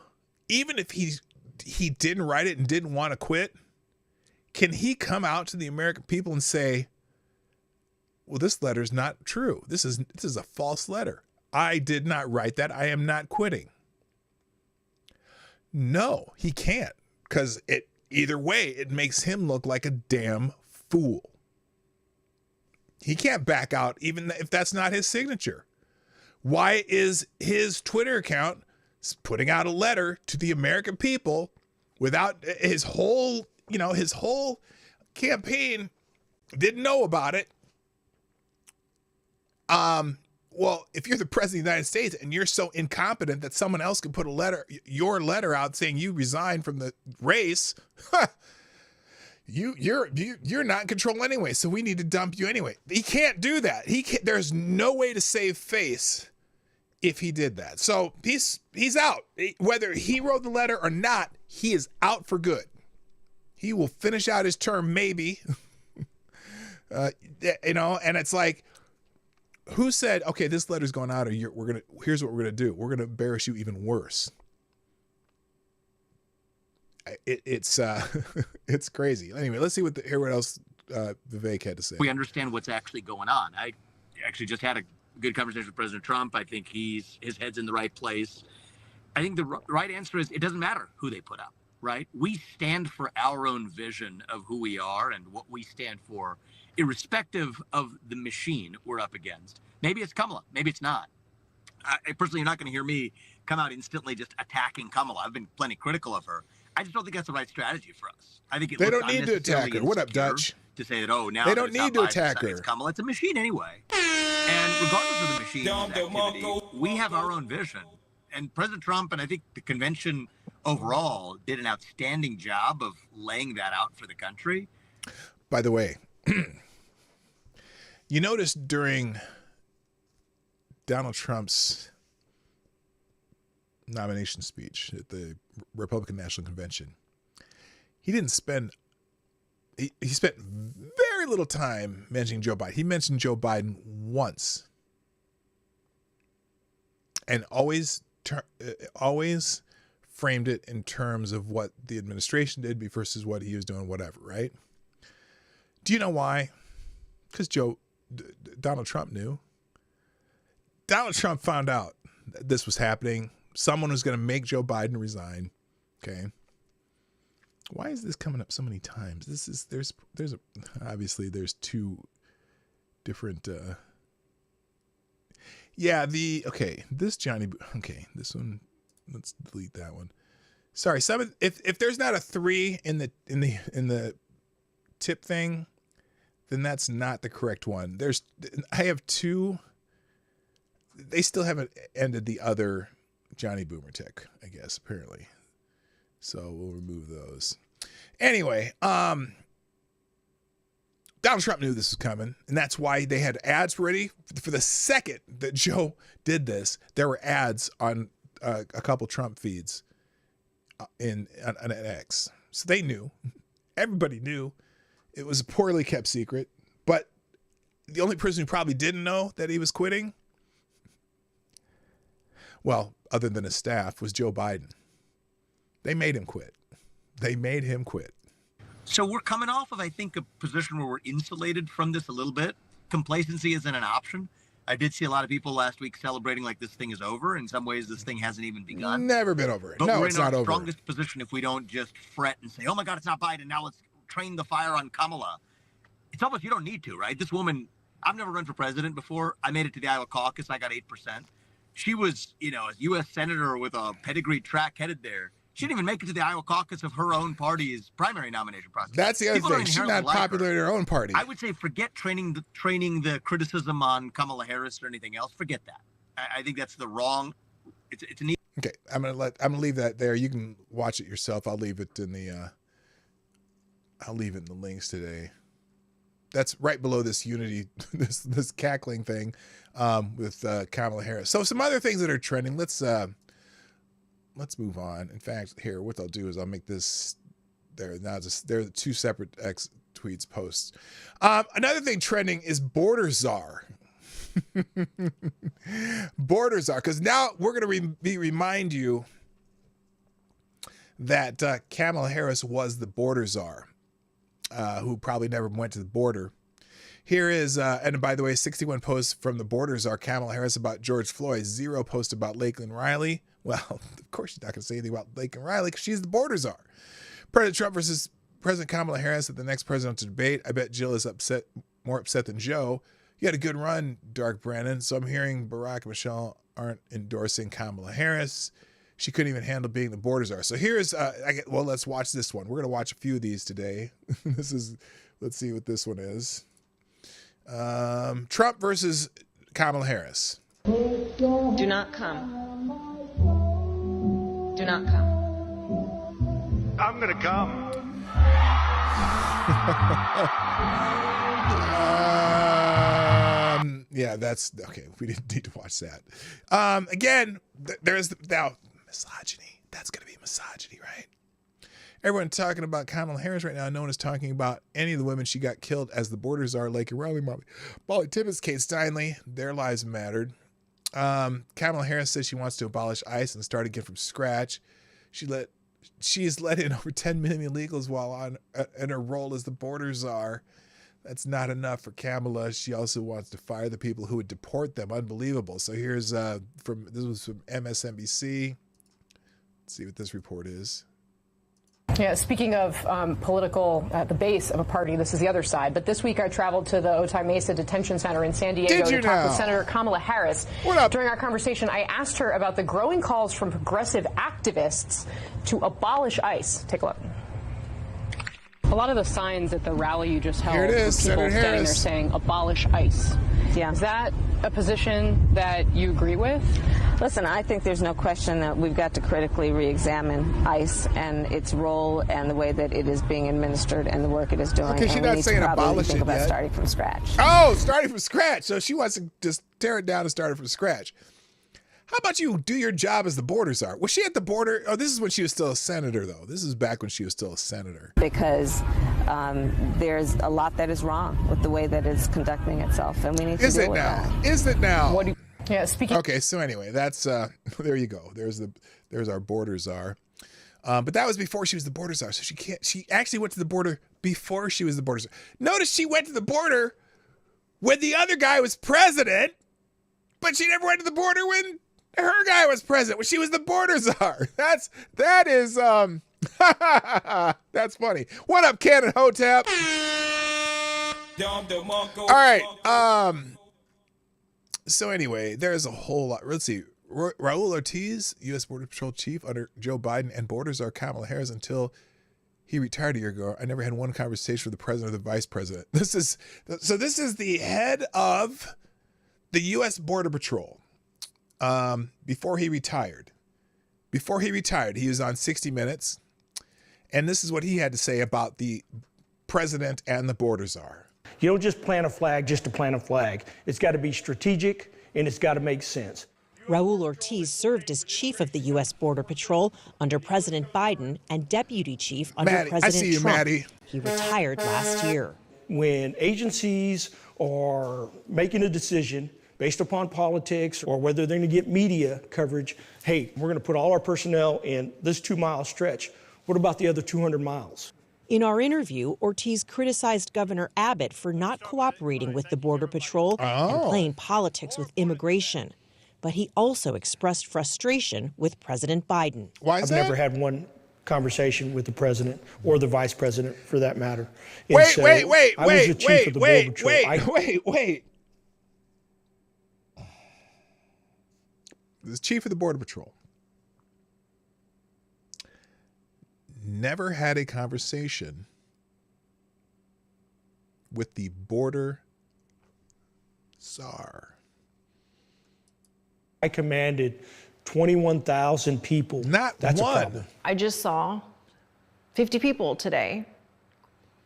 S2: even if he didn't write it and didn't want to quit, can he come out to the American people and say, well, this letter is not true. This is a false letter. I did not write that. I am not quitting. No, he can't, because either way, it makes him look like a damn fool. He can't back out even if that's not his signature. Why is his Twitter account putting out a letter to the American people without his whole campaign didn't know about it? Well, if you're the president of the United States and you're so incompetent that someone else can put your letter out saying you resigned from the race, you're not in control anyway. So we need to dump you anyway. He can't do that. There's no way to save face if he did that. So he's out. Whether he wrote the letter or not, he is out for good. He will finish out his term, maybe. And it's like, who said, okay, this letter's going out, or here's what we're gonna do. We're gonna embarrass you even worse. It's crazy. Anyway, let's hear what else Vivek had to say.
S13: We understand what's actually going on. I actually just had a good conversation with President Trump. I think his head's in the right place. I think the right answer is it doesn't matter who they put out, right? We stand for our own vision of who we are and what we stand for, irrespective of the machine we're up against. Maybe it's Kamala, maybe it's not. Personally, you're not going to hear me come out instantly just attacking Kamala. I've been plenty critical of her. I just don't think that's the right strategy for us. I think
S2: they don't need to attack her. What up, Dutch?
S13: To say that, now
S2: they don't need to attack her.
S13: It's Kamala. It's a machine anyway. And regardless of the machine's activity, we have our own vision. And President Trump, and I think the convention overall, did an outstanding job of laying that out for the country.
S2: By the way, you noticed during Donald Trump's nomination speech at the Republican National Convention, he didn't spend, he spent very little time mentioning Joe Biden. He mentioned Joe Biden once and always framed it in terms of what the administration did versus what he was doing, whatever, right? Do you know why? Because Donald Trump knew. Donald Trump found out that this was happening. Someone was going to make Joe Biden resign. Okay. Why is this coming up so many times? Obviously there's two different, this this one, let's delete that one. Sorry. If there's not a 3 in the tip thing, then that's not the correct one. I have 2. They still haven't ended the other Johnny Boomer tick, I guess, apparently. So we'll remove those. Anyway, Donald Trump knew this was coming, and that's why they had ads ready. For the second that Joe did this, there were ads on a couple Trump feeds on X. So they knew. Everybody knew. It was a poorly kept secret. But the only person who probably didn't know that he was quitting, well, other than his staff, was Joe Biden. They made him quit.
S13: So we're coming off of, I think, a position where we're insulated from this a little bit. Complacency isn't an option. I did see a lot of people last week celebrating like this thing is over. In some ways, this thing hasn't even begun.
S2: Never been over.
S13: But
S2: No, it's not over.
S13: We're in our strongest position if we don't just fret and say, oh, my God, it's not Biden. Now let's train the fire on Kamala. It's almost you don't need to, right? This woman, I've never run for president before. I made it to the Iowa caucus. I got 8%. She was, a U.S. senator with a pedigree track headed there. She didn't even make it to the Iowa caucus of her own party's primary nomination process.
S2: That's the other thing. She's not popular in her own party.
S13: I would say forget training the criticism on Kamala Harris or anything else. Forget that. I think that's the wrong. It's an.
S2: Okay, I'm gonna leave that there. You can watch it yourself. I'll leave it in the links today. That's right below this unity, this cackling thing with Kamala Harris. So some other things that are trending. Let's move on. In fact, here, what I'll do is I'll make this there. Now they're 2 separate X tweets posts. Another thing trending is border czar. Border czar, because now we're going to remind you that Kamala Harris was the border czar. Who probably never went to the border. Here is, and by the way, 61 posts from the border czar Kamala Harris about George Floyd, 0 posts about Lakeland Riley. Well, of course she's not going to say anything about Lakeland Riley because she's the border czar. President Trump versus President Kamala Harris at the next presidential debate. I bet Jill is more upset than Joe. You had a good run, Dark Brandon. So I'm hearing Barack and Michelle aren't endorsing Kamala Harris. She couldn't even handle being the border czar. So here's, let's watch this one. We're going to watch a few of these today. Let's see what this one is. Trump versus Kamala Harris.
S9: Do not come. Do not come.
S14: I'm going to come.
S2: Yeah, that's okay. We didn't need to watch that. Again, there's now misogyny. That's going to be misogyny, right? Everyone talking about Kamala Harris right now. No one is talking about any of the women she got killed as the border czar, like Riley, Molly Tibbetts, Kate Steinle. Their lives mattered. Kamala Harris says she wants to abolish ICE and start again from scratch. She's let in over 10 million illegals while in her role as the border czar. That's not enough for Kamala. She also wants to fire the people who would deport them. Unbelievable. So here's this was from MSNBC. Let's see what this report is.
S15: Yeah, speaking of political at the base of a party, this is the other side. But this week I traveled to the Otay Mesa Detention Center in San Diego to talk with Senator Kamala Harris. During our conversation, I asked her about the growing calls from progressive activists to abolish ICE. Take a look. A lot of the signs at the rally you just held,
S2: here it is,
S15: people
S2: Senator
S15: standing
S2: Harris.
S15: there saying abolish ICE.
S3: Yeah.
S15: Is that a position that you agree with?
S3: Listen, I think there's no question that we've got to critically re-examine ICE and its role and the way that it is being administered and the work it is doing.
S2: Okay, she's not saying abolish it
S3: about
S2: yet.
S3: Starting from scratch.
S2: Oh, starting from scratch. So she wants to just tear it down and start it from scratch. How about you do your job as the border czar? Was she at the border? Oh, this is when she was still a senator, though. This is back when she was still a senator.
S3: Because there's a lot that is wrong with the way that it's conducting itself, and we need to deal with that.
S2: Is it now?
S15: Yeah, speaking.
S2: Okay, so anyway, that's there you go. There's our border czar. But that was before she was the border czar, so she actually went to the border before she was the border czar. Notice she went to the border when the other guy was president, but she never went to the border when her guy was president, when she was the border czar. That is that's funny. What up, Cannon Hotep? All right. So anyway, there's a whole lot. Let's see. Raul Ortiz, U.S. Border Patrol Chief under Joe Biden, and Border Czar Kamala Harris until he retired a year ago. I never had one conversation with the president or the vice president. This is the head of the U.S. Border Patrol. Before he retired, he was on 60 Minutes, and this is what he had to say about the president and the border czar.
S11: You don't just plant a flag just to plant a flag. It's got to be strategic, and it's got to make sense.
S14: Raul Ortiz served as chief of the U.S. Border Patrol under President Biden and deputy chief under President
S2: I see you,
S14: Trump.
S2: Maddie.
S14: He retired last year.
S11: When agencies are making a decision based upon politics or whether they're going to get media coverage, hey, we're going to put all our personnel in this 2-mile stretch. What about the other 200 miles?
S14: In our interview, Ortiz criticized Governor Abbott for not cooperating with the Border Patrol and playing politics with immigration. But he also expressed frustration with President Biden.
S2: Why is that?
S11: I've never had one conversation with the president or the vice president, for that matter.
S2: Wait. The chief of the Border Patrol never had a conversation with the border czar.
S11: I commanded 21,000 people. That's
S2: one.
S11: A problem.
S15: I just saw 50 people today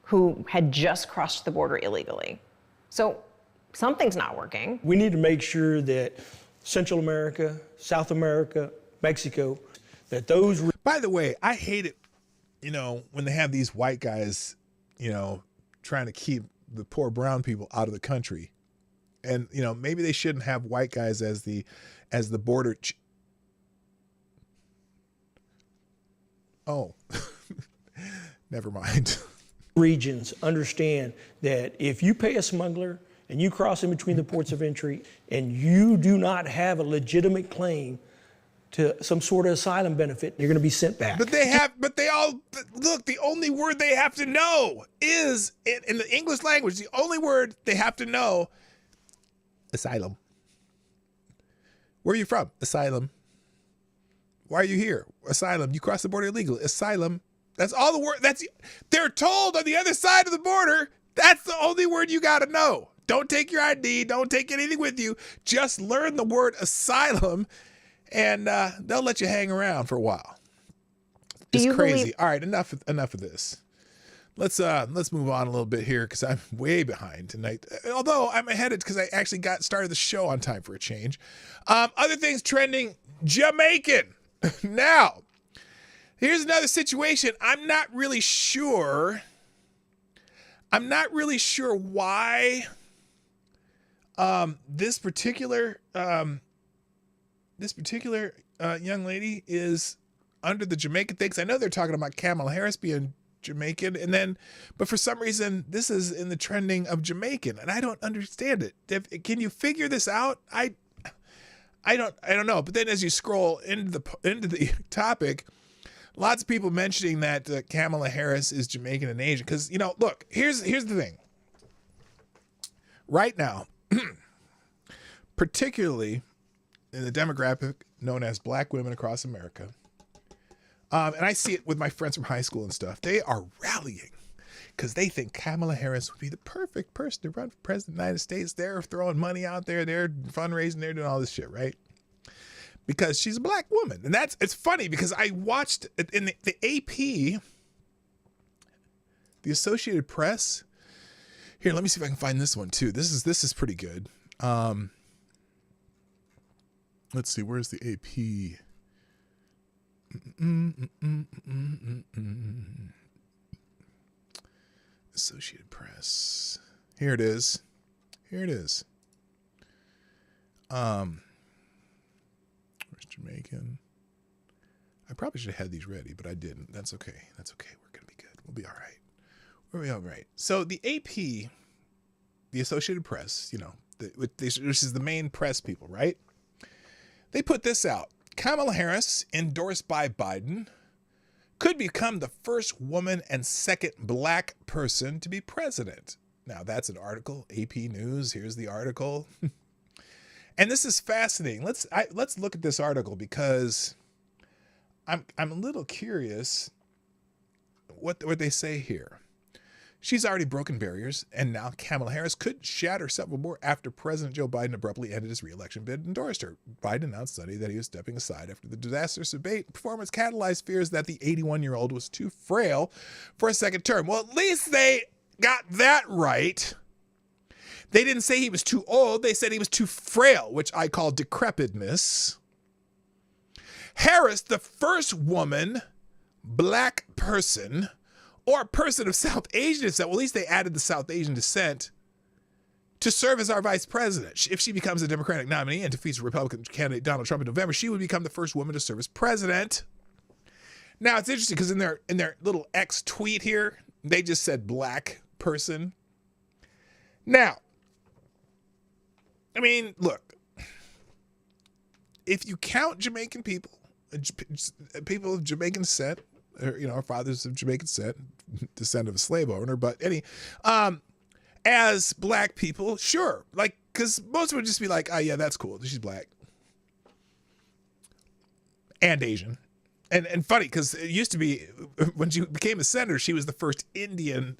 S15: who had just crossed the border illegally. So something's not working.
S11: We need to make sure that Central America, South America, Mexico, that those...
S2: By the way, I hate it, when they have these white guys, trying to keep the poor brown people out of the country. And, maybe they shouldn't have white guys as the border. Oh, never mind.
S11: Regions understand that if you pay a smuggler and you cross in between the ports of entry and you do not have a legitimate claim to some sort of asylum benefit, you're going to be sent back.
S2: But the only word they have to know is, in the English language, the only word they have to know, asylum. Where are you from? Asylum. Why are you here? Asylum. You crossed the border illegally. Asylum. That's all the word. They're told on the other side of the border, that's the only word you got to know. Don't take your ID. Don't take anything with you. Just learn the word asylum, and they'll let you hang around for a while. It's crazy. All right, enough of this. Let's move on a little bit here because I'm way behind tonight. Although I'm ahead because I actually got started the show on time for a change. Other things trending: Jamaican. Now, here's another situation. I'm not really sure why this particular young lady is under the Jamaican thing. I know they're talking about Kamala Harris being Jamaican, but for some reason this is in the trending of Jamaican, and I don't understand it. Can you figure this out? I don't know. But then as you scroll into the topic, lots of people mentioning that Kamala Harris is Jamaican and Asian. Because, look, here's the thing. Right now, particularly in the demographic known as Black women across America, and I see it with my friends from high school and stuff, they are rallying because they think Kamala Harris would be the perfect person to run for president of the United States. They're throwing money out there. They're fundraising. They're doing all this shit, right? Because she's a Black woman. And it's funny because I watched in the AP, the Associated Press. Here, let me see if I can find this one too. This is pretty good. Let's see, where's the AP? Associated Press. Here it is. Here it is. Where's Jamaican? I probably should have had these ready, but I didn't. That's okay. That's okay. We're going to be good. We'll be all right. We'll be all right. So the AP, the Associated Press, you know, this is the main press people, right? They put this out. Kamala Harris, endorsed by Biden, could become the first woman and second black person to be president. Now, that's an article, AP News. Here's the article. And this is fascinating. Let's look at this article because I'm a little curious what they say here. She's already broken barriers, and now Kamala Harris could shatter several more after President Joe Biden abruptly ended his re-election bid and endorsed her. Biden announced Sunday that he was stepping aside after the disastrous debate performance catalyzed fears that the 81-year-old was too frail for a second term. Well, at least they got that right. They didn't say he was too old. They said he was too frail, which I call decrepitness. Harris, the first woman, black person, or a person of South Asian descent, well, at least they added the South Asian descent, to serve as our vice president. If she becomes a Democratic nominee and defeats Republican candidate Donald Trump in November, she would become the first woman to serve as president. Now, it's interesting because in their little X tweet here, they just said black person. Now, I mean, look, if you count Jamaican people of Jamaican descent, or, you know, our fathers of Jamaican descent of a slave owner, but as black people, sure. Like, because most would just be like, oh, yeah, that's cool. She's black. And Asian. And funny, because it used to be, when she became a senator, she was the first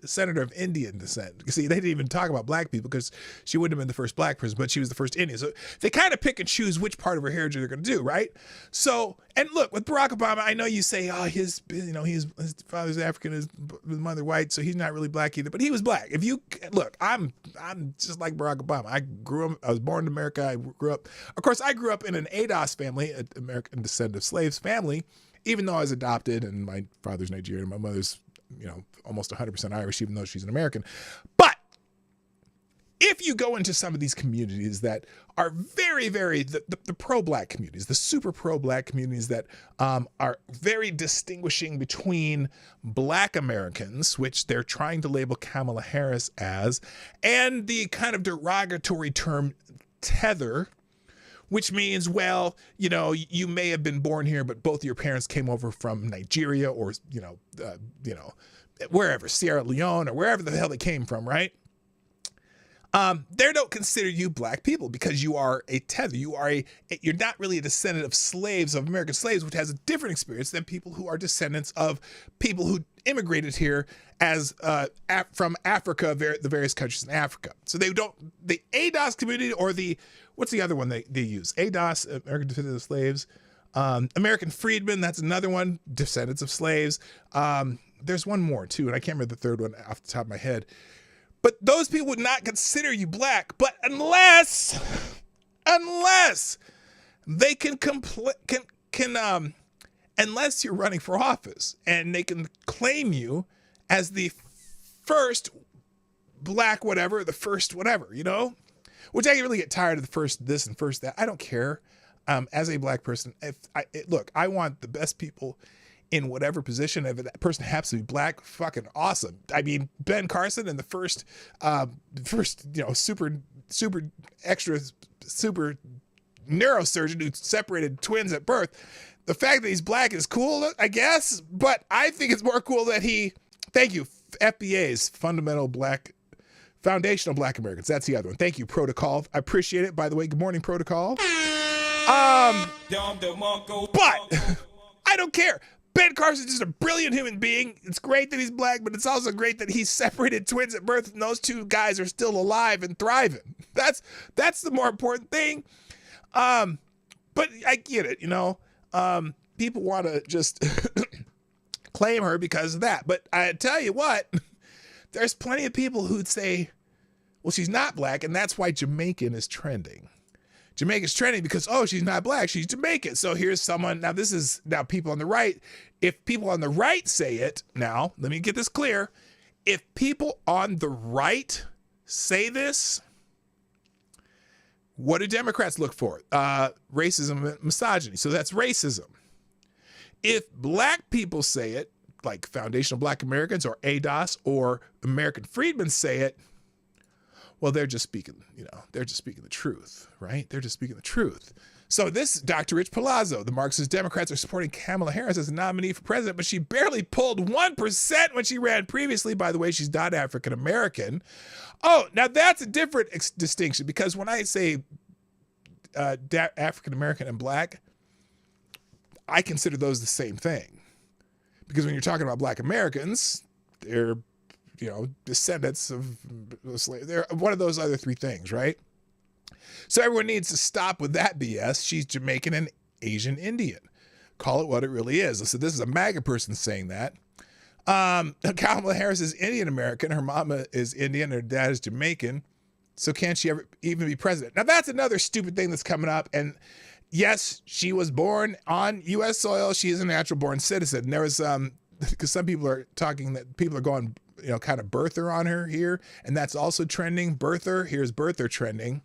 S2: senator of Indian descent. You see, they didn't even talk about black people because she wouldn't have been the first black person, but she was the first Indian. So they kind of pick and choose which part of her heritage they're going to do, right? So, and look, with Barack Obama, I know you say, oh, his father's African, his mother white, so he's not really black either, but he was black. If you, look, I'm just like Barack Obama. I was born in America. I grew up in an ADOS family, an American descendant of slaves family, even though I was adopted and my father's Nigerian, my mother's, almost 100% Irish, even though she's an American. But if you go into some of these communities that are very, very, the pro-black communities, the super pro-black communities that are very distinguishing between black Americans, which they're trying to label Kamala Harris as, and the kind of derogatory term tether, which means, well, you may have been born here, but both of your parents came over from Nigeria or, wherever, Sierra Leone or wherever the hell they came from, right? They don't consider you black people because you are a tether. You're not really a descendant of slaves, of American slaves, which has a different experience than people who are descendants of people who immigrated here as from Africa, the various countries in Africa. So the ADOS community, or what's the other one they use? ADOS, American Descendants of Slaves. American Freedmen, that's another one, descendants of slaves. There's one more too, and I can't remember the third one off the top of my head. But those people would not consider you black, but unless they unless you're running for office and they can claim you as the first black whatever, the first whatever, which I can really get tired of the first this and first that. I don't care. As a black person, I want the best people in whatever position. If that person happens to be black, fucking awesome. I mean, Ben Carson and the first super extra super neurosurgeon who separated twins at birth. The fact that he's black is cool, I guess, but I think it's more cool that thank you, FBA's Foundational Black Americans. That's the other one. Thank you, Protocol. I appreciate it. By the way, good morning, Protocol. But I don't care. Ben Carson's just a brilliant human being. It's great that he's black, but it's also great that he separated twins at birth and those two guys are still alive and thriving. That's the more important thing. But I get it, people want to just claim her because of that. But I tell you what, there's plenty of people who'd say, well, she's not black, and that's why Jamaican is trending. Jamaica's trending because, oh, she's not black, she's Jamaican. So here's someone, now people on the right, if people on the right say it, now, let me get this clear. If people on the right say this, what do Democrats look for? Racism and misogyny. So that's racism. If black people say it, like Foundational Black Americans or ADOS or American Freedmen say it, well, they're just speaking, they're just speaking the truth, right? They're just speaking the truth. So this Dr. Rich Palazzo, the Marxist Democrats are supporting Kamala Harris as a nominee for president, but she barely pulled 1% when she ran previously. By the way, she's not African American. Oh, now that's a different distinction, because when I say African American and black, I consider those the same thing. Because when you're talking about black Americans, they're descendants of slaves. They're one of those other three things, right? So everyone needs to stop with that BS. She's Jamaican and Asian Indian. Call it what it really is. So this is a MAGA person saying that. Kamala Harris is Indian American. Her mama is Indian. Her dad is Jamaican. So can she ever even be president? Now that's another stupid thing that's coming up. And yes, she was born on U.S. soil. She is a natural born citizen. And there was because some people are talking that people are going, kind of birther on her here, and that's also trending. Birther, here's birther trending.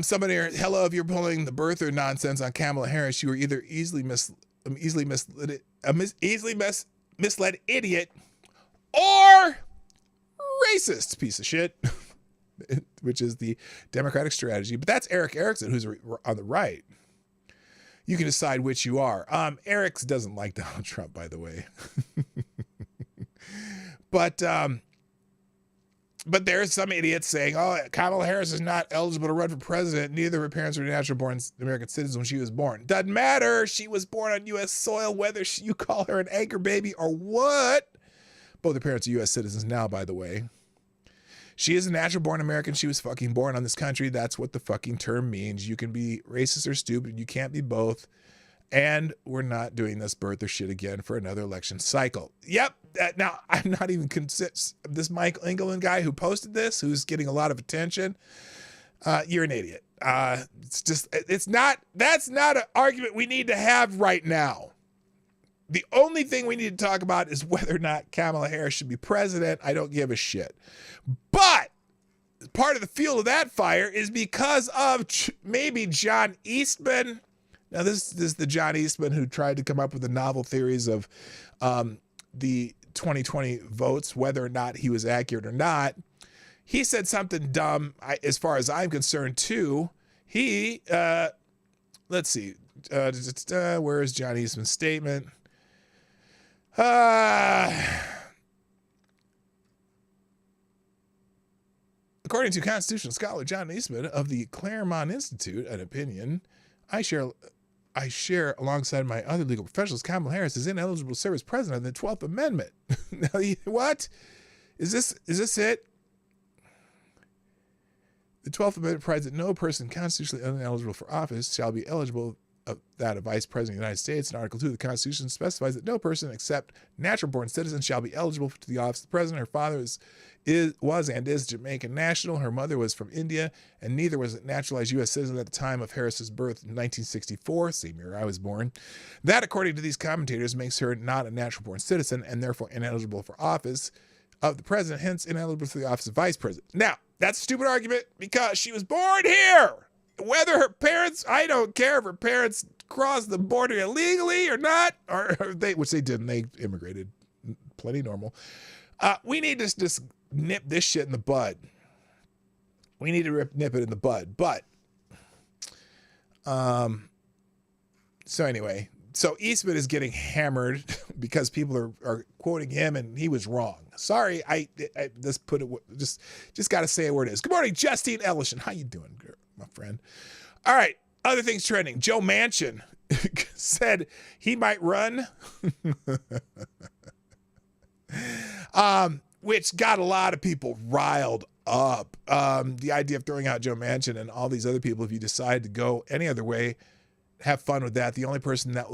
S2: Somebody, hello, if you're pulling the birther nonsense on Kamala Harris, you were either easily misled idiot or racist piece of shit, which is the Democratic strategy. But that's Eric Erickson, who's on the right. You can decide which you are. Eric doesn't like Donald Trump, by the way. But there's some idiots saying, oh, Kamala Harris is not eligible to run for president. Neither of her parents were natural-born American citizens when she was born. Doesn't matter. She was born on U.S. soil, whether you call her an anchor baby or what. Both her parents are U.S. citizens now, by the way. She is a natural-born American. She was fucking born on this country. That's what the fucking term means. You can be racist or stupid. You can't be both. And we're not doing this birther shit again for another election cycle. Yep. Now, I'm not even this Mike England guy who posted this, who's getting a lot of attention. You're an idiot. That's not an argument we need to have right now. The only thing we need to talk about is whether or not Kamala Harris should be president. I don't give a shit. But part of the fuel of that fire is because of maybe John Eastman. Now, this is the John Eastman who tried to come up with the novel theories of the 2020 votes, whether or not he was accurate or not. He said something dumb, as far as I'm concerned, too. He, let's see, where is John Eastman's statement? According to constitutional scholar John Eastman of the Claremont Institute, an opinion I share alongside my other legal professionals, Kamala Harris is ineligible to serve as president of the 12th Amendment. Now, what? Is this it? The 12th Amendment provides that no person constitutionally ineligible for office shall be eligible of that of Vice President of the United States. And Article 2 of the Constitution specifies that no person except natural-born citizens shall be eligible to the office of the president. Her father was and is Jamaican national. Her mother was from India, and neither was a naturalized U.S. citizen at the time of Harris's birth in 1964, same year I was born. That, according to these commentators, makes her not a natural-born citizen and therefore ineligible for office of the president, hence ineligible for the office of vice president. Now, that's a stupid argument because she was born here. Whether her parents, I don't care if her parents crossed the border illegally or not, which they didn't, they immigrated, plenty normal. We need to just nip this shit in the bud. We need to nip it in the bud. But, so anyway, so Eastman is getting hammered because people are quoting him and he was wrong. Sorry, I just put it, just got to say it where it is. Good morning, Justine Ellison. How you doing, girl? My friend. All right. Other things trending. Joe Manchin said he might run, which got a lot of people riled up. The idea of throwing out Joe Manchin and all these other people, if you decide to go any other way, have fun with that. The only person that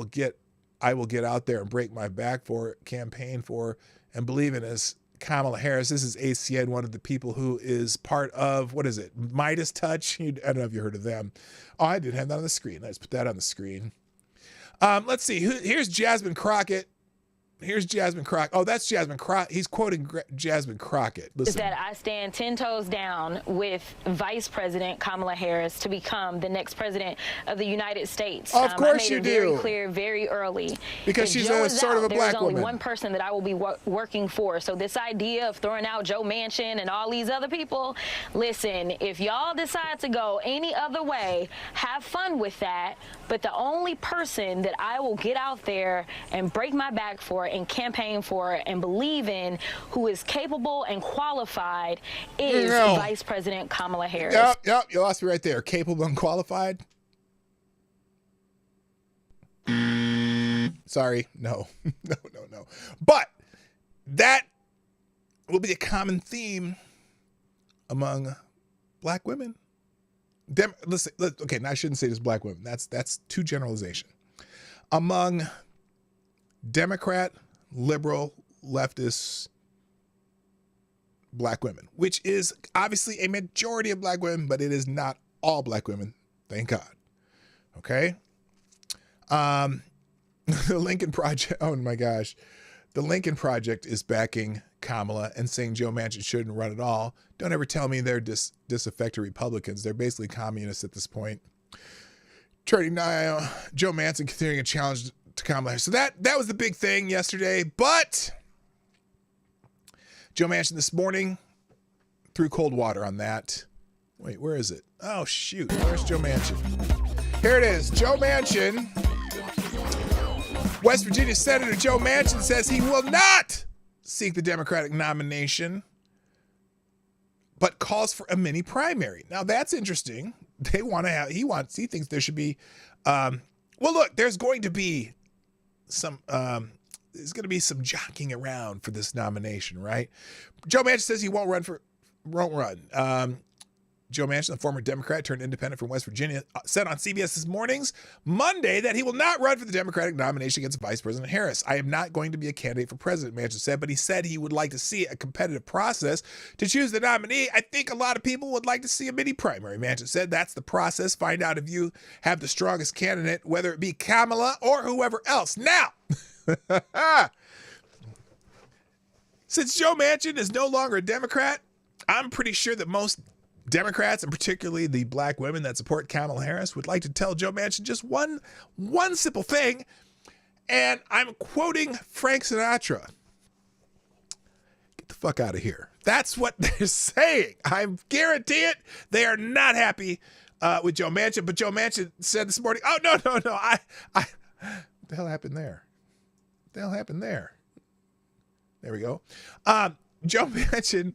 S2: I will get out there and break my back for, campaign for, and believe in is Kamala Harris. This is ACN, one of the people who is part of, what is it, Midas Touch? I don't know if you heard of them. Oh, I did have that on the screen. Let's put that on the screen. Let's see. Here's Jasmine Crockett. Here's Jasmine Crockett. Oh, that's Jasmine Crockett. He's quoting Jasmine Crockett. Listen.
S16: Is that I stand 10 toes down with Vice President Kamala Harris to become the next president of the United States.
S2: Of course you do.
S16: I made it very clear, very early.
S2: Because she's a sort of a black woman.
S16: There's only one person that I will be working for. So this idea of throwing out Joe Manchin and all these other people, listen, if y'all decide to go any other way, have fun with that. But the only person that I will get out there and break my back for and campaign for and believe in, who is capable and qualified, is Vice President Kamala Harris.
S2: Yep, you lost me right there. Capable and qualified? Sorry, no. No. But that will be a common theme among black women. Listen, okay, now I shouldn't say just black women. That's too generalization. Among Democrat, liberal, leftist black women, which is obviously a majority of black women, but it is not all black women, thank God. Okay? The Lincoln Project, oh my gosh. The Lincoln Project is backing Kamala and saying Joe Manchin shouldn't run at all. Don't ever tell me they're disaffected Republicans. They're basically communists at this point. Turning now, Joe Manchin considering a challenge to Kamala Harris. So that was the big thing yesterday. But Joe Manchin this morning threw cold water on that. Wait, where is it? Oh, shoot. Where's Joe Manchin? Here it is. Joe Manchin. West Virginia Senator Joe Manchin says he will not seek the Democratic nomination, but calls for a mini primary. Now that's interesting. He thinks there should be, well, look, there's going to be some jockeying around for this nomination, right? Joe Manchin says he won't run. Joe Manchin, the former Democrat turned independent from West Virginia, said on CBS this morning's Monday that he will not run for the Democratic nomination against Vice President Harris. I am not going to be a candidate for president, Manchin said, but he said he would like to see a competitive process to choose the nominee. I think a lot of people would like to see a mini primary, Manchin said. That's the process. Find out if you have the strongest candidate, whether it be Kamala or whoever else. Now, since Joe Manchin is no longer a Democrat, I'm pretty sure that most Democrats, and particularly the black women that support Kamala Harris, would like to tell Joe Manchin just one simple thing, and I'm quoting Frank Sinatra. Get the fuck out of here. That's what they're saying. I guarantee it. They are not happy with Joe Manchin, but Joe Manchin said this morning, oh, no. What the hell happened there? What the hell happened there? There we go. Joe Manchin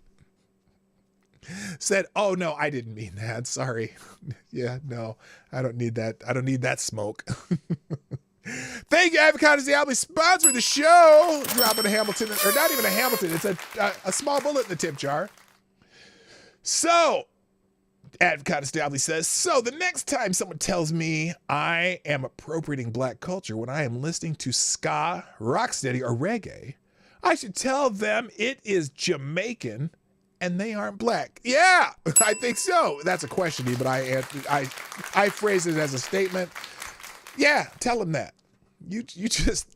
S2: said, oh, no, I didn't mean that. Sorry. Yeah, no, I don't need that. I don't need that smoke. Thank you, Avocados Diablo, sponsoring the show. Dropping a Hamilton, or not even a Hamilton. It's a small bullet in the tip jar. So, Avocados Diablo says, so the next time someone tells me I am appropriating black culture when I am listening to ska, rocksteady, or reggae, I should tell them it is Jamaican and they aren't black. Yeah, I think so. That's a question, but I phrase it as a statement. Yeah, tell him that. You just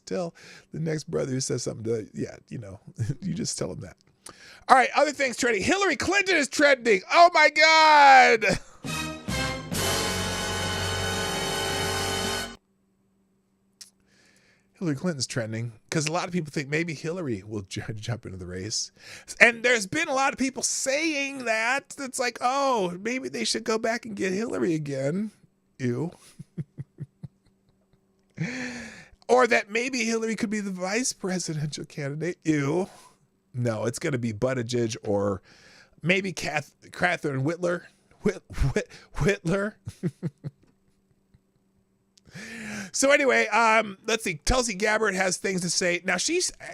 S2: tell the next brother who says something to, you just tell him that. All right, other things trending. Hillary Clinton is trending. Oh my God. Hillary Clinton's trending because a lot of people think maybe Hillary will jump into the race. And there's been a lot of people saying that. It's like, oh, maybe they should go back and get Hillary again. Ew. Or that maybe Hillary could be the vice presidential candidate. Ew. No, it's going to be Buttigieg or maybe Catherine Whitler. Whitler. So anyway, let's see. Tulsi Gabbard has things to say. Now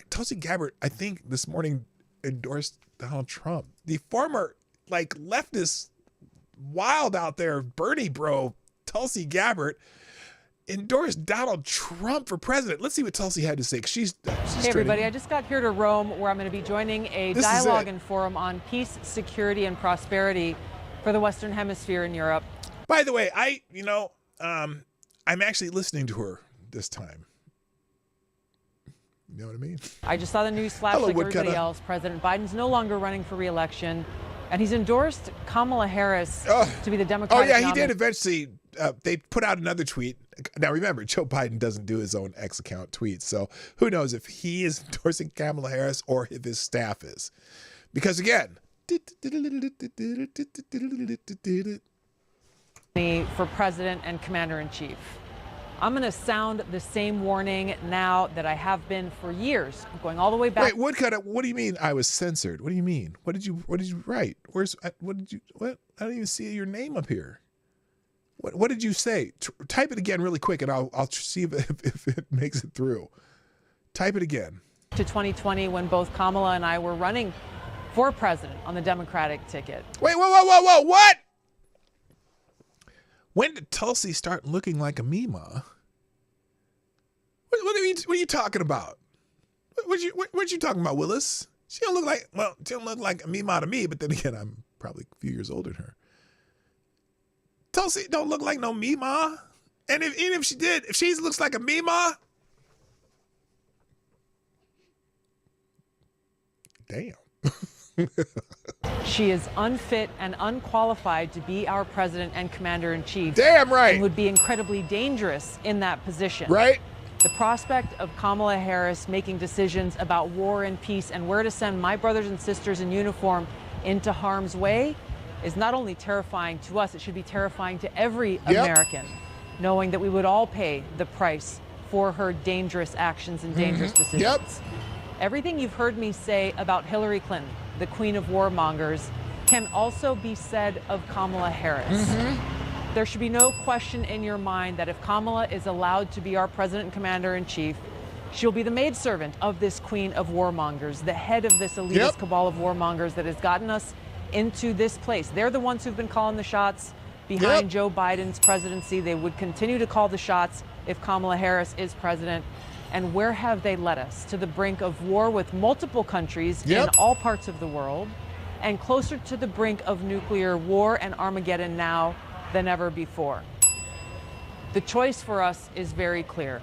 S2: Tulsi Gabbard, I think this morning endorsed Donald Trump. The former leftist wild out there, Bernie bro, Tulsi Gabbard endorsed Donald Trump for president. Let's see what Tulsi had to say. She's
S17: hey, everybody. I just got here to Rome, where I'm going to be joining a dialogue and forum on peace, security, and prosperity for the Western Hemisphere in Europe.
S2: By the way, I'm actually listening to her this time. You know what I mean?
S17: I just saw the news flash like everybody else. President Biden's no longer running for re-election, and he's endorsed Kamala Harris to be the Democratic
S2: nominee. He did eventually. They put out another tweet. Now, remember, Joe Biden doesn't do his own X account tweets, so who knows if he is endorsing Kamala Harris or if his staff is. Because, again...
S17: for president and commander-in-chief. I'm going to sound the same warning now that I have been for years, going all the way back.
S2: Wait, Woodcut, what do you mean I was censored? What do you mean? What did you write? What? I don't even see your name up here. What did you say? Type it again really quick, and I'll see if it makes it through. Type it again.
S17: To 2020, when both Kamala and I were running for president on the Democratic ticket.
S2: Wait, whoa, what? When did Tulsi start looking like a Mima? What are you talking about? What you talking about, Willis? She don't look like a Mima to me, but then again, I'm probably a few years older than her. Tulsi don't look like no Mima. And even if she did, if she looks like a Mima, damn.
S17: She is unfit and unqualified to be our president and commander-in-chief.
S2: Damn right.
S17: And would be incredibly dangerous in that position.
S2: Right.
S17: The prospect of Kamala Harris making decisions about war and peace and where to send my brothers and sisters in uniform into harm's way is not only terrifying to us, it should be terrifying to every American, knowing that we would all pay the price for her dangerous actions and dangerous decisions. Everything you've heard me say about Hillary Clinton, the queen of warmongers, can also be said of Kamala Harris. There should be no question in your mind that if Kamala is allowed to be our president and commander-in-chief, she'll be the maidservant of this queen of warmongers, the head of this elitist cabal of warmongers that has gotten us into this place. They're the ones who've been calling the shots behind Joe Biden's presidency. They would continue to call the shots if Kamala Harris is president. And where have they led us? To the brink of war with multiple countries in all parts of the world, and closer to the brink of nuclear war and Armageddon now than ever before. The choice for us is very clear.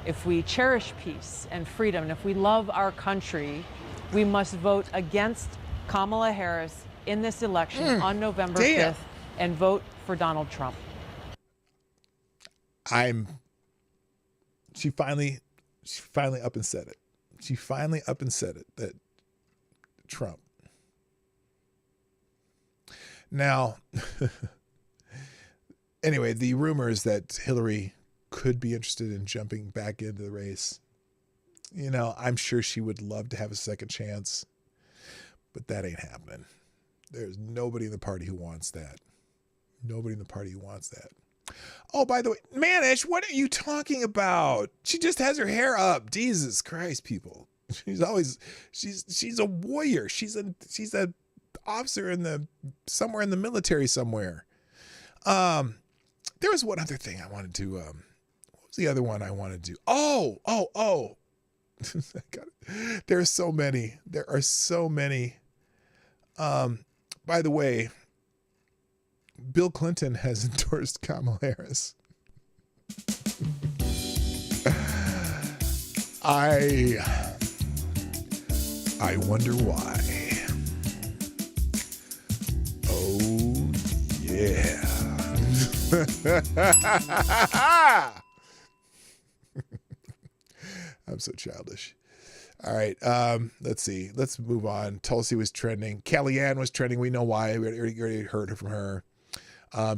S17: If we cherish peace and freedom, and if we love our country, we must vote against Kamala Harris in this election on November 5th and vote for Donald Trump.
S2: She finally up and said it. She finally up and said it, that Trump. Now, anyway, the rumors that Hillary could be interested in jumping back into the race, I'm sure she would love to have a second chance, but that ain't happening. There's nobody in the party who wants that. Nobody in the party who wants that. Oh, by the way, Manish, what are you talking about? She just has her hair up. Jesus Christ, people. She's a warrior. She's a officer somewhere in the military somewhere. There was one other thing I wanted to, what was the other one I wanted to do? Oh. There are so many. By the way, Bill Clinton has endorsed Kamala Harris. I wonder why. Oh, yeah. I'm so childish. All right, let's see. Let's move on. Tulsi was trending. Kellyanne was trending. We know why. We already heard from her.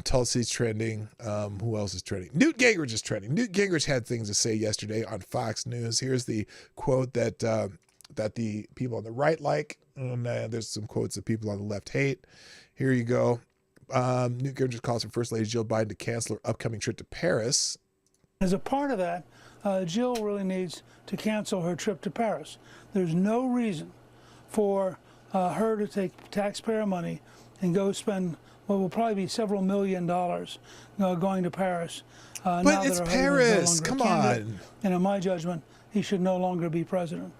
S2: Tulsi's trending. Who else is trending? Newt Gingrich is trending. Newt Gingrich had things to say yesterday on Fox News. Here's the quote that the people on the right like, and there's some quotes that people on the left hate. Here you go. Newt Gingrich calls for First Lady Jill Biden to cancel her upcoming trip to Paris.
S18: As a part of that, Jill really needs to cancel her trip to Paris. There's no reason for her to take taxpayer money and go spend what will probably be several $1 million going to Paris But
S2: it's Paris. Come on.
S18: And in my judgment, he should no longer be president.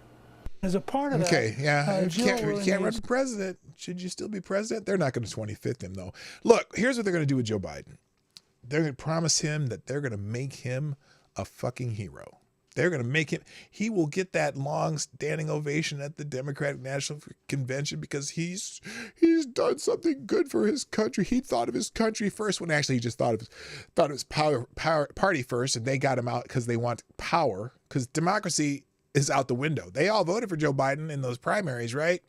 S18: As a part of that,
S2: okay, yeah, you can't run for president. Should you still be president? They're not going to 25th him, though. Look, here's what they're going to do with Joe Biden. They're going to promise him that they're going to make him a fucking hero. They're going to make him, he will get that long standing ovation at the Democratic National Convention because he's done something good for his country. He thought of his country first when actually he just thought of his party first, and they got him out because they want power, because democracy is out the window. They all voted for Joe Biden in those primaries, right?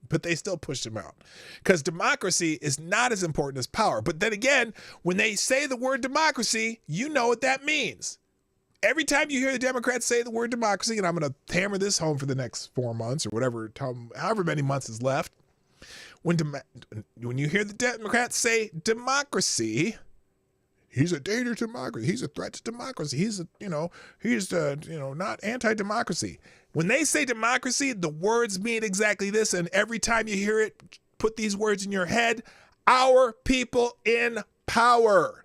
S2: But they still pushed him out because democracy is not as important as power. But then again, when they say the word democracy, you know what that means. Every time you hear the Democrats say the word democracy, and I'm going to hammer this home for the next 4 months or whatever, however many months is left, when you hear the Democrats say democracy, he's a danger to democracy. He's a threat to democracy. He's not anti-democracy. When they say democracy, the words mean exactly this. And every time you hear it, put these words in your head: our people in power.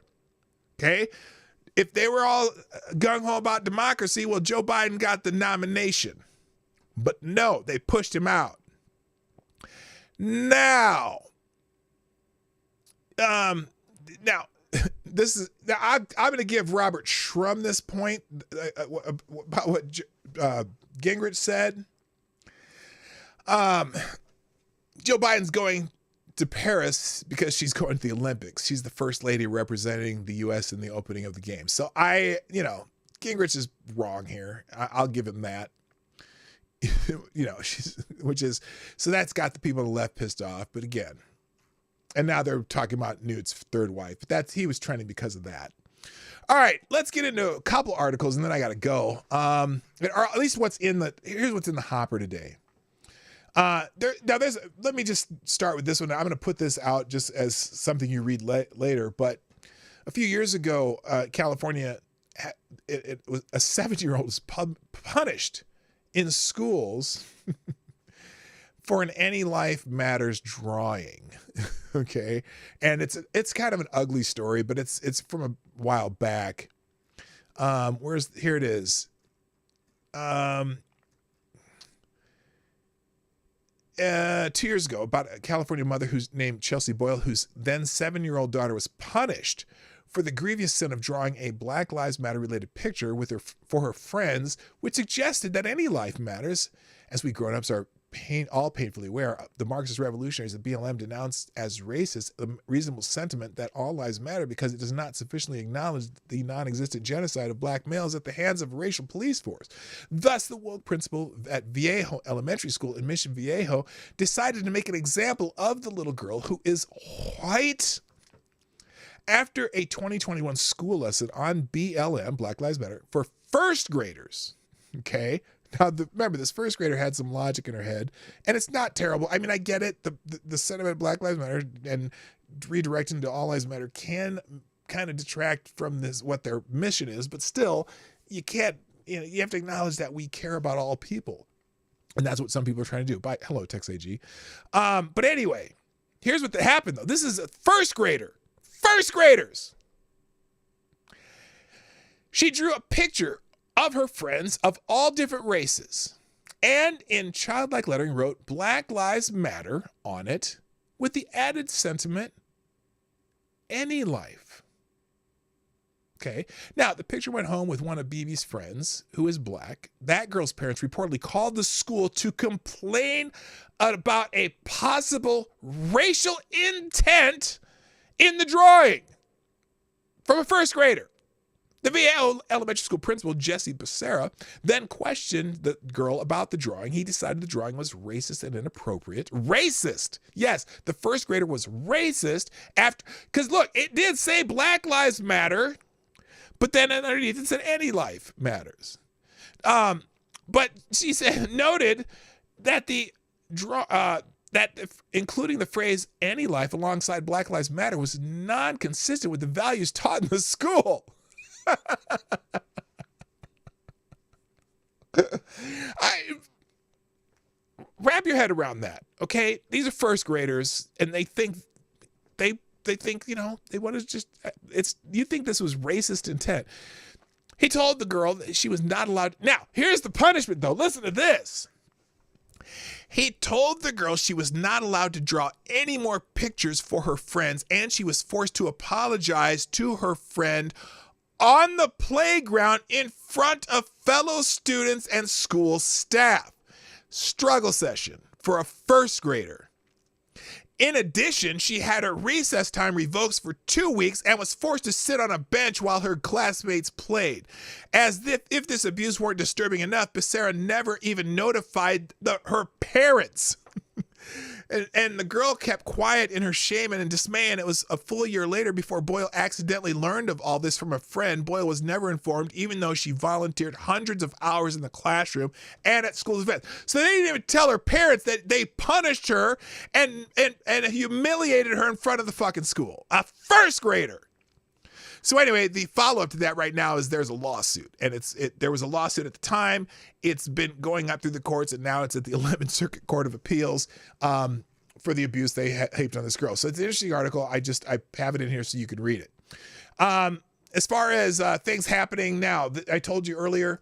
S2: Okay? If they were all gung-ho about democracy, well, Joe Biden got the nomination. But no, they pushed him out. Now, I'm going to give Robert Shrum this point about what Gingrich said. Joe Biden's going to Paris because she's going to the Olympics. She's the first lady representing the U.S. in the opening of the game. So Gingrich is wrong here. I'll give him that. So that's got the people on the left pissed off. But again, and now they're talking about Newt's third wife. But he was trending because of that. All right, let's get into a couple articles and then I got to go. Or at least here's what's in the hopper today. Let me just start with this one. I'm going to put this out just as something you read later. But a few years ago, California, it was a 7-year-old was punished in schools for an Any Life Matters drawing. Okay, and it's kind of an ugly story, but it's from a while back. Here it is. 2 years ago, about a California mother who's named Chelsea Boyle, whose then 7-year-old daughter was punished for the grievous sin of drawing a Black Lives Matter related picture for her friends, which suggested that any life matters. As we grown-ups are all painfully aware, the Marxist revolutionaries of BLM denounced as racist the reasonable sentiment that all lives matter because it does not sufficiently acknowledge the non-existent genocide of black males at the hands of a racial police force. Thus, the woke principal at Viejo Elementary School in Mission Viejo decided to make an example of the little girl who is white. After a 2021 school lesson on BLM, Black Lives Matter, for first graders, okay? Now, remember, this first grader had some logic in her head, and it's not terrible. I mean, I get it. The sentiment of Black Lives Matter and redirecting to All Lives Matter can kind of detract from what their mission is, but still, you can't. You have to acknowledge that we care about all people, and that's what some people are trying to do. Hello, Tex AG. But anyway, here's what happened though. This is a first grader. First graders. She drew a picture of her friends of all different races, and in childlike lettering wrote Black Lives Matter on it with the added sentiment, any life. Okay. Now, the picture went home with one of BB's friends who is black. That girl's parents reportedly called the school to complain about a possible racial intent in the drawing from a first grader. The Viejo Elementary School principal, Jesse Becerra, then questioned the girl about the drawing. He decided the drawing was racist and inappropriate. Racist! Yes, the first grader was racist because look, it did say Black Lives Matter, but then underneath it said any life matters. But she noted that including the phrase any life alongside Black Lives Matter was non-consistent with the values taught in the school. Wrap your head around that, okay? These are first graders, and they think they they think, they want to just, you think this was racist intent. He told the girl that she was not allowed. Now, here's the punishment, though. Listen to this. He told the girl she was not allowed to draw any more pictures for her friends, and she was forced to apologize to her friend on the playground in front of fellow students and school staff. Struggle session for a first grader. In addition, she had her recess time revoked for 2 weeks and was forced to sit on a bench while her classmates played. As if this abuse weren't disturbing enough, Becerra never even notified her parents. And the girl kept quiet in her shame and in dismay, and it was a full year later before Boyle accidentally learned of all this from a friend. Boyle was never informed, even though she volunteered hundreds of hours in the classroom and at school events. So they didn't even tell her parents that they punished her and humiliated her in front of the fucking school. A first grader. So anyway, the follow-up to that right now is there's a lawsuit, and there was a lawsuit at the time. It's been going up through the courts, and now it's at the 11th Circuit Court of Appeals for the abuse they heaped on this girl. So it's an interesting article. I have it in here so you can read it. As far as things happening now, I told you earlier,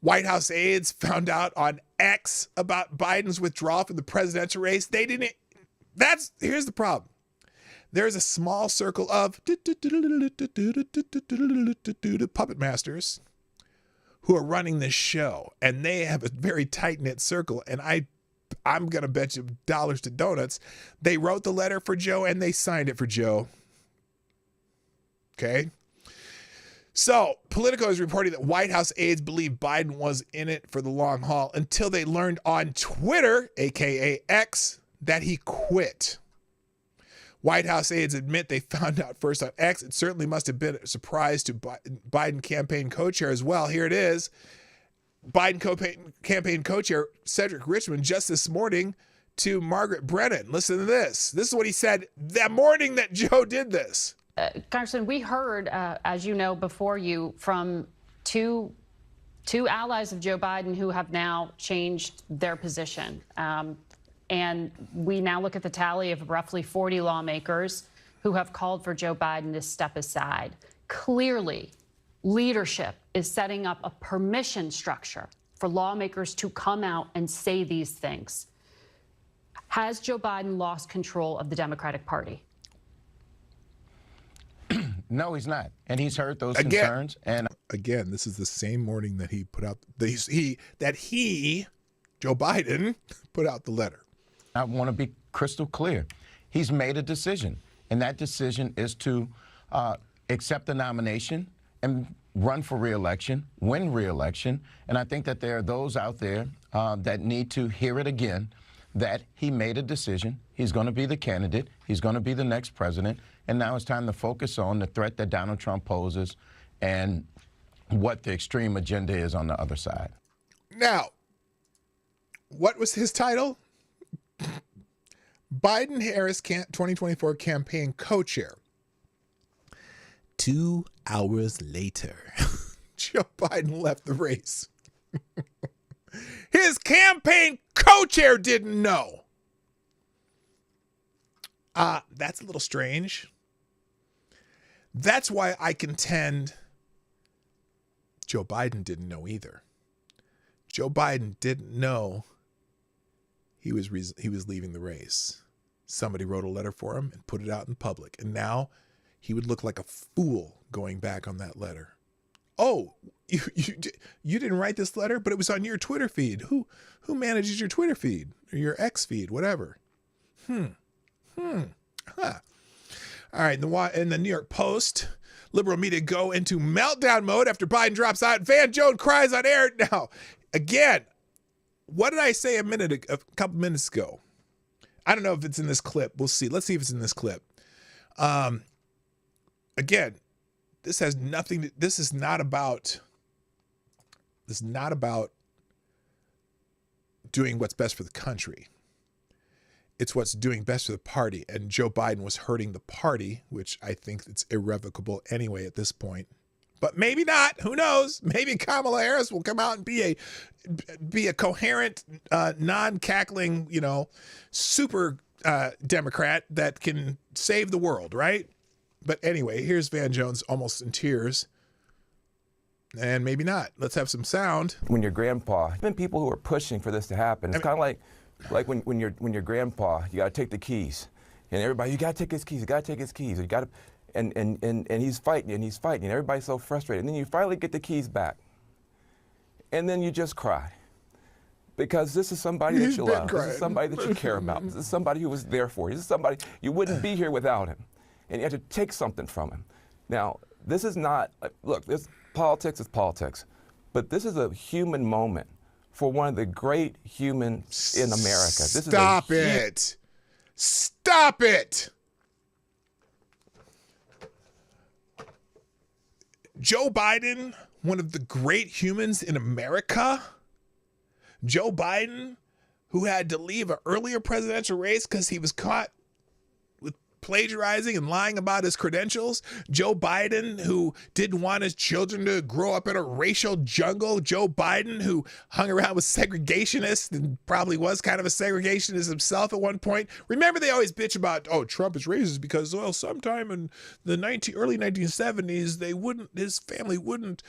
S2: White House aides found out on X about Biden's withdrawal from the presidential race. Here's the problem. There's a small circle of puppet masters who are running this show, and they have a very tight-knit circle, and I'm going to bet you dollars to donuts they wrote the letter for Joe and they signed it for Joe. Okay? So, Politico is reporting that White House aides believe Biden was in it for the long haul until they learned on Twitter, aka X, that he quit. White House aides admit they found out first on X. It certainly must have been a surprise to Biden campaign co-chair as well. Here it is. Biden campaign co-chair Cedric Richmond just this morning to Margaret Brennan. Listen to this. This is what he said that morning that Joe did this.
S19: Congressman, we heard, as you know, before you, from two allies of Joe Biden who have now changed their position. And we now look at the tally of roughly 40 lawmakers who have called for Joe Biden to step aside. Clearly, leadership is setting up a permission structure for lawmakers to come out and say these things. Has Joe Biden lost control of the Democratic Party?
S20: No, he's not. And he's heard those concerns. And
S2: again, this is the same morning that he put out Joe Biden, put out the letter.
S20: I want to be crystal clear. He's made a decision, and that decision is to accept the nomination and run for re-election, win re-election. And I think that there are those out there that need to hear it again, that he made a decision. He's going to be the candidate. He's going to be the next president. And now it's time to focus on the threat that Donald Trump poses and what the extreme agenda is on the other side.
S2: Now, what was his title? Biden-Harris 2024 campaign co-chair. 2 hours later, Joe Biden left the race. His campaign co-chair didn't know. That's a little strange. That's why I contend Joe Biden didn't know either. Joe Biden didn't know he was leaving the race. Somebody wrote a letter for him and put it out in public. And now he would look like a fool going back on that letter. Oh, you didn't write this letter, but it was on your Twitter feed. Who manages your Twitter feed or your X feed, whatever? Huh. All right, in the New York Post, liberal media go into meltdown mode after Biden drops out. Van Jones cries on air. Now, again, what did I say a couple minutes ago? I don't know if it's in this clip. We'll see. Let's see if it's in this clip. Again, this has nothing to, this is not about doing what's best for the country. It's what's doing best for the party. And Joe Biden was hurting the party, which I think it's irrevocable anyway at this point. But maybe not. Who knows? Maybe Kamala Harris will come out and be a coherent, non-cackling, super Democrat that can save the world, right? But anyway, here's Van Jones almost in tears. And maybe not. Let's have some sound.
S21: When your grandpa, there's been people who are pushing for this to happen. It's kind of like when your grandpa, you got to take the keys, and everybody, you got to take his keys, you got to take his keys, you got to, and he's fighting and he's fighting, and everybody's so frustrated, and then you finally get the keys back, and then you just cry, because this is somebody that you love, this is somebody that you care about, this is somebody who was there for you, this is somebody you wouldn't be here without him, and you have to take something from him. Now, this is not, look, this. Politics is politics, but this is a human moment for one of the great humans in America.
S2: Stop it. Stop it. Joe Biden, one of the great humans in America. Joe Biden, who had to leave an earlier presidential race because he was caught plagiarizing and lying about his credentials. Joe Biden, who didn't want his children to grow up in a racial jungle. Joe Biden, who hung around with segregationists and probably was kind of a segregationist himself at one point. Remember, they always bitch about, oh, Trump is racist because, well, sometime in the early 1970s, his family wouldn't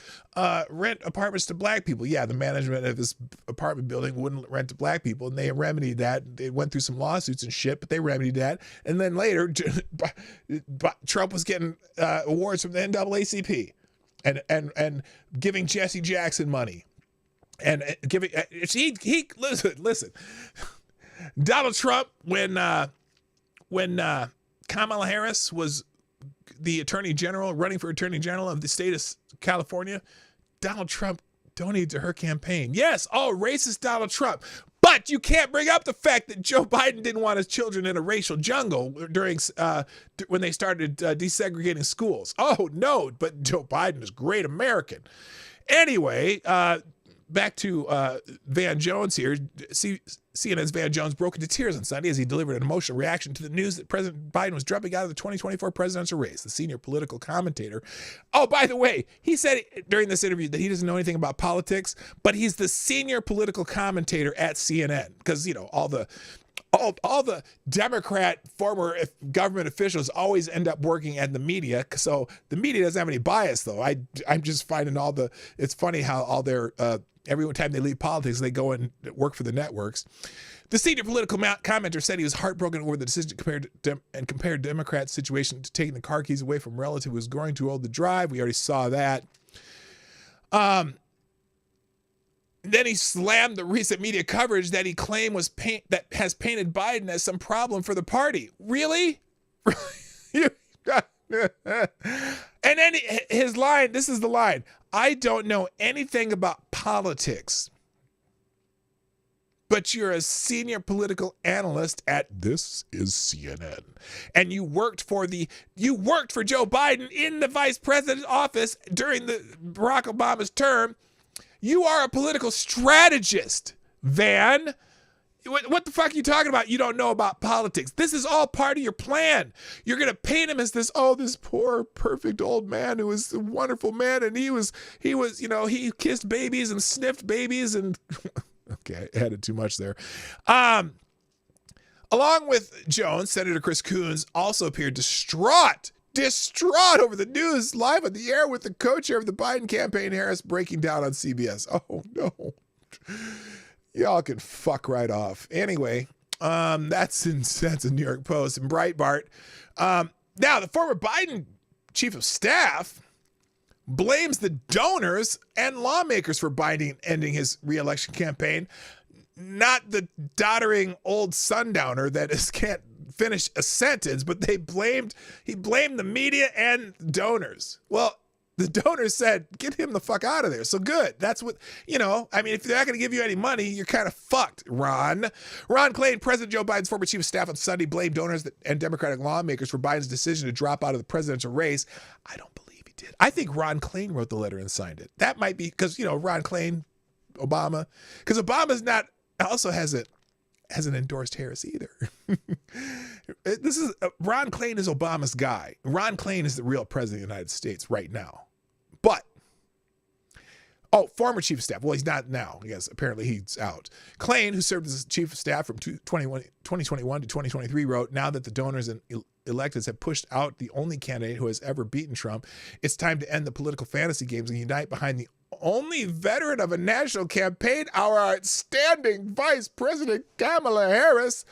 S2: rent apartments to black people. Yeah, the management of this apartment building wouldn't rent to black people, and they remedied that. They went through some lawsuits and shit, but they remedied that. And then later, Trump was getting awards from the NAACP and giving Jesse Jackson money and giving listen Donald Trump when Kamala Harris was the attorney general running for attorney general of the state of California, Donald Trump donated to her campaign. Yes, racist Donald Trump. But you can't bring up the fact that Joe Biden didn't want his children in a racial jungle during when they started desegregating schools. Oh, no, but Joe Biden is a great American. Anyway, back to Van Jones here. CNN's Van Jones broke into tears on Sunday as he delivered an emotional reaction to the news that President Biden was dropping out of the 2024 presidential race. The senior political commentator. Oh, by the way, he said during this interview that he doesn't know anything about politics, but he's the senior political commentator at CNN because, you know, all the Democrat former government officials always end up working at the media. So the media doesn't have any bias, though. I'm just finding it's funny how all their every time they leave politics, they go and work for the networks. The senior political commenter said he was heartbroken over the decision compared Democrats' situation to taking the car keys away from a relative who was growing too old to drive. We already saw that. Then he slammed the recent media coverage that he claimed that has painted Biden as some problem for the party. Really? And then his line, this is the line, I don't know anything about politics, but you're a senior political analyst at This Is CNN. And you worked for Joe Biden in the vice president's office during the Barack Obama's term. You are a political strategist, Van. What the fuck are you talking about? You don't know about politics. This is all part of your plan. You're going to paint him as this poor, perfect old man who was a wonderful man. And he was, you know, he kissed babies and sniffed babies and, okay, I added too much there. Along with Jones, Senator Chris Coons also appeared distraught over the news live on the air with the co-chair of the Biden campaign, Harris, breaking down on CBS. Oh, no. Y'all can fuck right off. Anyway, that's in New York Post and Breitbart. Now, the former Biden chief of staff blames the donors and lawmakers for Biden ending his re-election campaign, not the doddering old sundowner that can't finish a sentence, but he blamed the media and donors. Well, the donors said, get him the fuck out of there. So good. That's what, you know, I mean, if they're not going to give you any money, you're kind of fucked, Ron. Ron Klain, President Joe Biden's former chief of staff on Sunday, blamed donors and Democratic lawmakers for Biden's decision to drop out of the presidential race. I don't believe he did. I think Ron Klain wrote the letter and signed it. That might be because, you know, Ron Klain, Obama, because Obama's not, also hasn't endorsed Harris either. Ron Klain is Obama's guy. Ron Klain is the real president of the United States right now. But former chief of staff. Well, he's not now. I guess apparently he's out. Klain, who served as chief of staff from 2021 to 2023, wrote, now that the donors and electeds have pushed out the only candidate who has ever beaten Trump, it's time to end the political fantasy games and unite behind the only veteran of a national campaign, our outstanding Vice President Kamala Harris.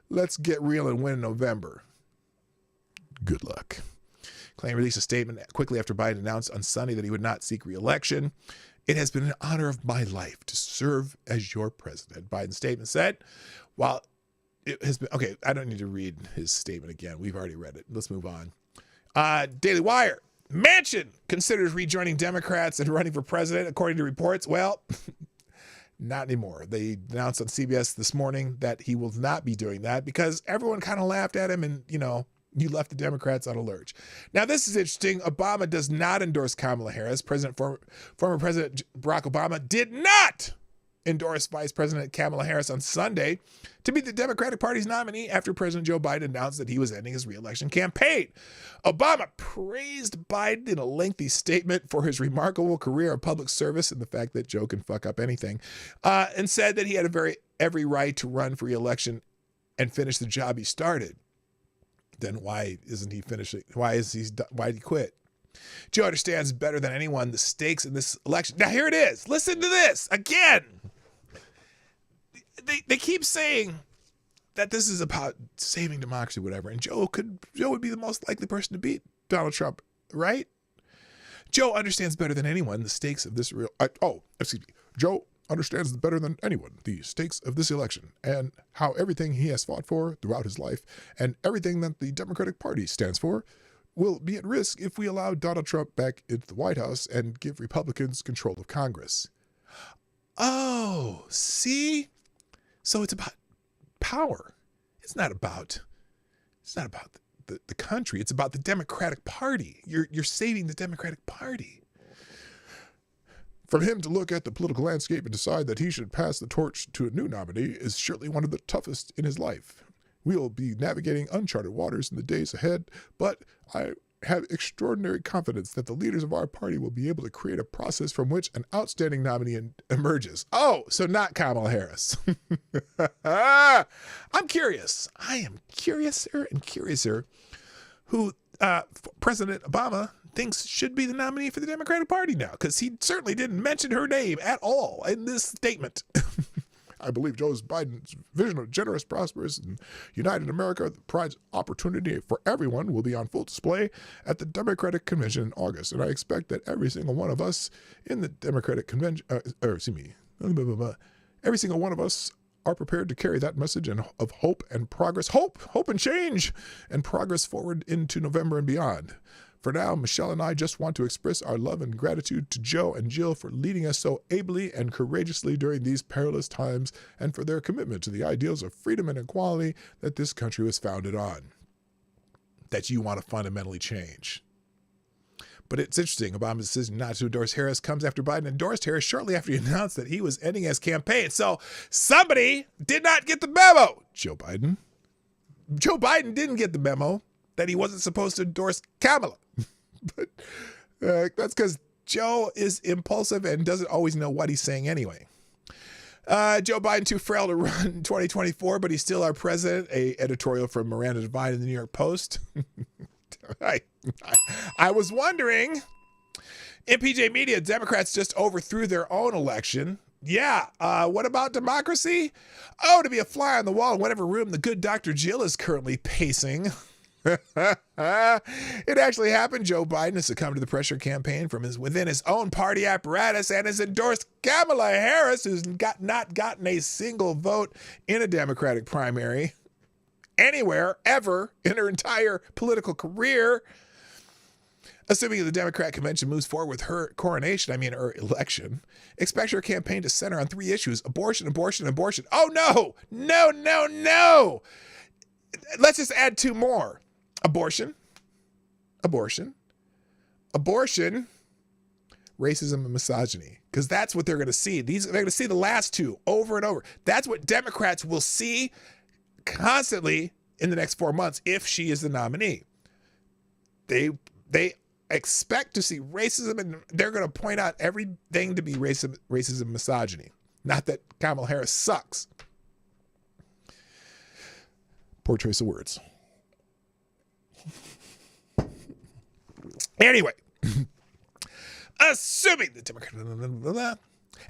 S2: Let's get real and win in November. Good luck. Klain released a statement quickly after Biden announced on Sunday that he would not seek re-election. It has been an honor of my life to serve as your president, Biden's statement said. While it has been, okay, I don't need to read his statement again. We've already read it. Let's move on. Daily Wire. Manchin considers rejoining Democrats and running for president, according to reports. Well, not anymore. They announced on CBS this morning that he will not be doing that because everyone kind of laughed at him and, you left the Democrats on a lurch. Now, this is interesting. Obama does not endorse Kamala Harris. Former President Barack Obama did not endorse Vice President Kamala Harris on Sunday to be the Democratic Party's nominee after President Joe Biden announced that he was ending his re-election campaign. Obama praised Biden in a lengthy statement for his remarkable career of public service and the fact that Joe can fuck up anything, and said that he had every right to run for re-election and finish the job he started. Then why isn't he finishing? Why did he quit? Joe understands better than anyone the stakes in this election. Now here it is. Listen to this again. They keep saying that this is about saving democracy, whatever. And Joe would be the most likely person to beat Donald Trump, right? Joe understands better than anyone the stakes of this Joe understands better than anyone the stakes of this election and how everything he has fought for throughout his life and everything that the Democratic Party stands for will be at risk if we allow Donald Trump back into the White House and give Republicans control of Congress. Oh, see? So it's about power. It's not about the country. It's about the Democratic Party. You're saving the Democratic Party. For him to look at the political landscape and decide that he should pass the torch to a new nominee is surely one of the toughest in his life. We'll be navigating uncharted waters in the days ahead, but I have extraordinary confidence that the leaders of our party will be able to create a process from which an outstanding nominee emerges. Oh, so not Kamala Harris. I'm curious. I am curiouser and curiouser who President Obama thinks should be the nominee for the Democratic Party now, because he certainly didn't mention her name at all in this statement. I believe Joe Biden's vision of generous, prosperous, and united America that provides opportunity for everyone will be on full display at the Democratic Convention in August. And I expect that every single one of us in the Democratic Convention, every single one of us are prepared to carry that message of hope and progress, hope and change, and progress forward into November and beyond. For now, Michelle and I just want to express our love and gratitude to Joe and Jill for leading us so ably and courageously during these perilous times and for their commitment to the ideals of freedom and equality that this country was founded on, that you want to fundamentally change. But it's interesting, Obama's decision not to endorse Harris comes after Biden endorsed Harris shortly after he announced that he was ending his campaign. So somebody did not get the memo. Joe Biden. Joe Biden didn't get the memo that he wasn't supposed to endorse Kamala. But that's because Joe is impulsive and doesn't always know what he's saying anyway. Joe Biden too frail to run in 2024, but he's still our president. A editorial from Miranda Devine in the New York Post. I was wondering, in PJ Media, Democrats just overthrew their own election. Yeah, what about democracy? Oh, to be a fly on the wall in whatever room the good Dr. Jill is currently pacing. It actually happened. Joe Biden has succumbed to the pressure campaign from within his own party apparatus and has endorsed Kamala Harris, who's not gotten a single vote in a Democratic primary anywhere ever in her entire political career. Assuming the Democrat convention moves forward with her her election, expect her campaign to center on 3 issues: abortion, abortion, abortion. Oh, no. Let's just add 2 more. Abortion, racism, and misogyny. Because that's what they're going to see. They're going to see the last 2 over and over. That's what Democrats will see constantly in the next 4 months if she is the nominee. They expect to see racism, and they're going to point out everything to be racism, misogyny. Not that Kamala Harris sucks. Poor choice of words. Anyway, assuming the Democrat,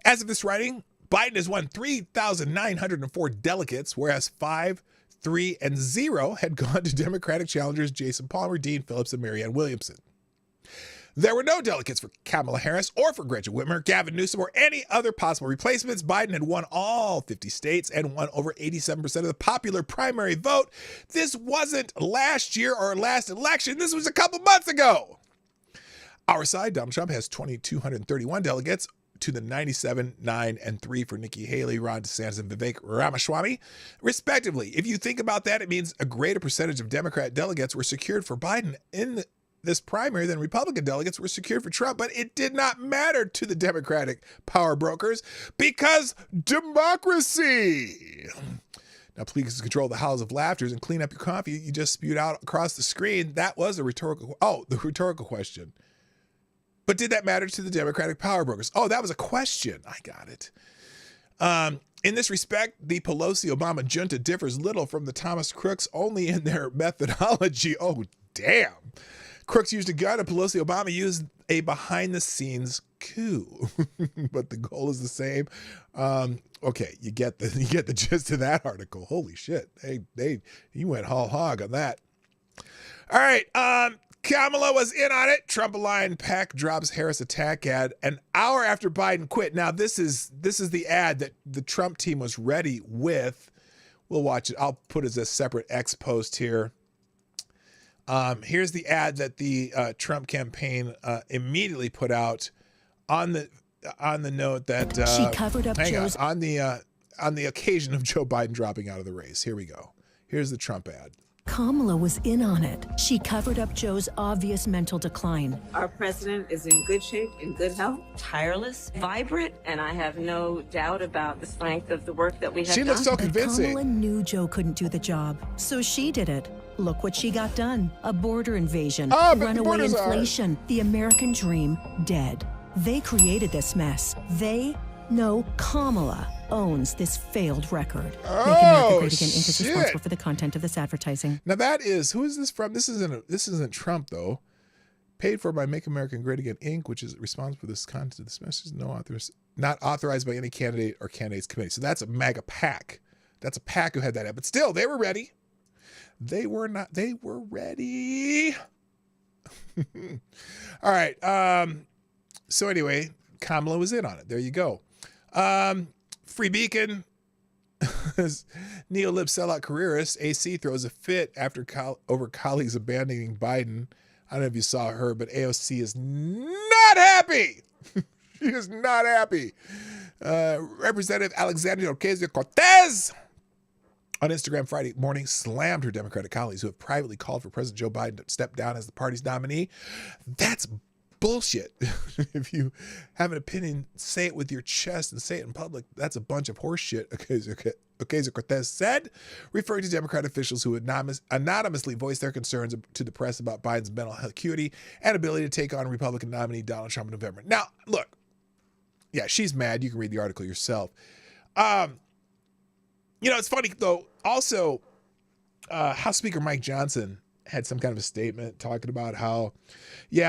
S2: as of this writing, Biden has won 3,904 delegates, whereas 5, 3, and 0 had gone to Democratic challengers Jason Palmer, Dean Phillips, and Marianne Williamson. There were no delegates for Kamala Harris or for Gretchen Whitmer, Gavin Newsom, or any other possible replacements. Biden had won all 50 states and won over 87% of the popular primary vote. This wasn't last year or last election. This was a couple months ago. Our side, Donald Trump has 2,231 delegates to the 97, 9, and 3 for Nikki Haley, Ron DeSantis, and Vivek Ramaswamy, respectively. If you think about that, it means a greater percentage of Democrat delegates were secured for Biden in this primary than Republican delegates were secured for Trump, but it did not matter to the Democratic power brokers because democracy. Now, please control the howls of laughter and clean up your coffee you just spewed out across the screen. That was the rhetorical question. But did that matter to the Democratic power brokers? Oh, that was a question. I got it. In this respect, the Pelosi-Obama junta differs little from the Thomas Crooks, only in their methodology. Oh, damn. Crooks used a gun and Pelosi-Obama used a behind-the-scenes coup. But the goal is the same. Okay, you get the gist of that article. Holy shit. You went whole hog on that. All right, Kamala was in on it. Trump-aligned PAC drops Harris attack ad an hour after Biden quit. Now, this is the ad that the Trump team was ready with. We'll watch it. I'll put it as a separate X post here. Here's the ad that the Trump campaign immediately put out on the note that
S1: she covered up Joe's
S2: on the occasion of Joe Biden dropping out of the race. Here we go. Here's the Trump ad.
S1: Kamala was in on it. She covered up Joe's obvious mental decline.
S9: Our president is in good shape, in good health, tireless, vibrant, and I have no doubt about the strength of the work that we have done.
S2: She looks so convincing.
S1: Kamala knew Joe couldn't do the job, so she did it. Look what she got done. A border invasion, runaway inflation, the American dream dead. They created this mess. Kamala owns this failed record. Make America Great Again Inc. is responsible for the content of this advertising.
S2: Now that is, who is this from? This isn't Trump though. Paid for by Make America Great Again Inc., which is responsible for this content of this message. Not authorized by any candidate or candidates committee. So that's a MAGA PAC. That's a PAC who had that ad. But still, they were ready. They were ready. All right. So anyway, Kamala was in on it. There you go. Free Beacon, neo-lib sellout careerist, AC throws a fit after over colleagues abandoning Biden. I don't know if you saw her, but AOC is not happy. She is not happy. Representative Alexandria Ocasio-Cortez on Instagram Friday morning slammed her Democratic colleagues who have privately called for President Joe Biden to step down as the party's nominee. That's bullshit. If you have an opinion, say it with your chest and say it in public. That's a bunch of horse shit, Ocasio-Cortez said, referring to Democrat officials who anonymously voiced their concerns to the press about Biden's mental health acuity and ability to take on Republican nominee Donald Trump in November. Now, look, yeah, she's mad. You can read the article yourself. It's funny, though, also, House Speaker Mike Johnson had some kind of a statement talking about how,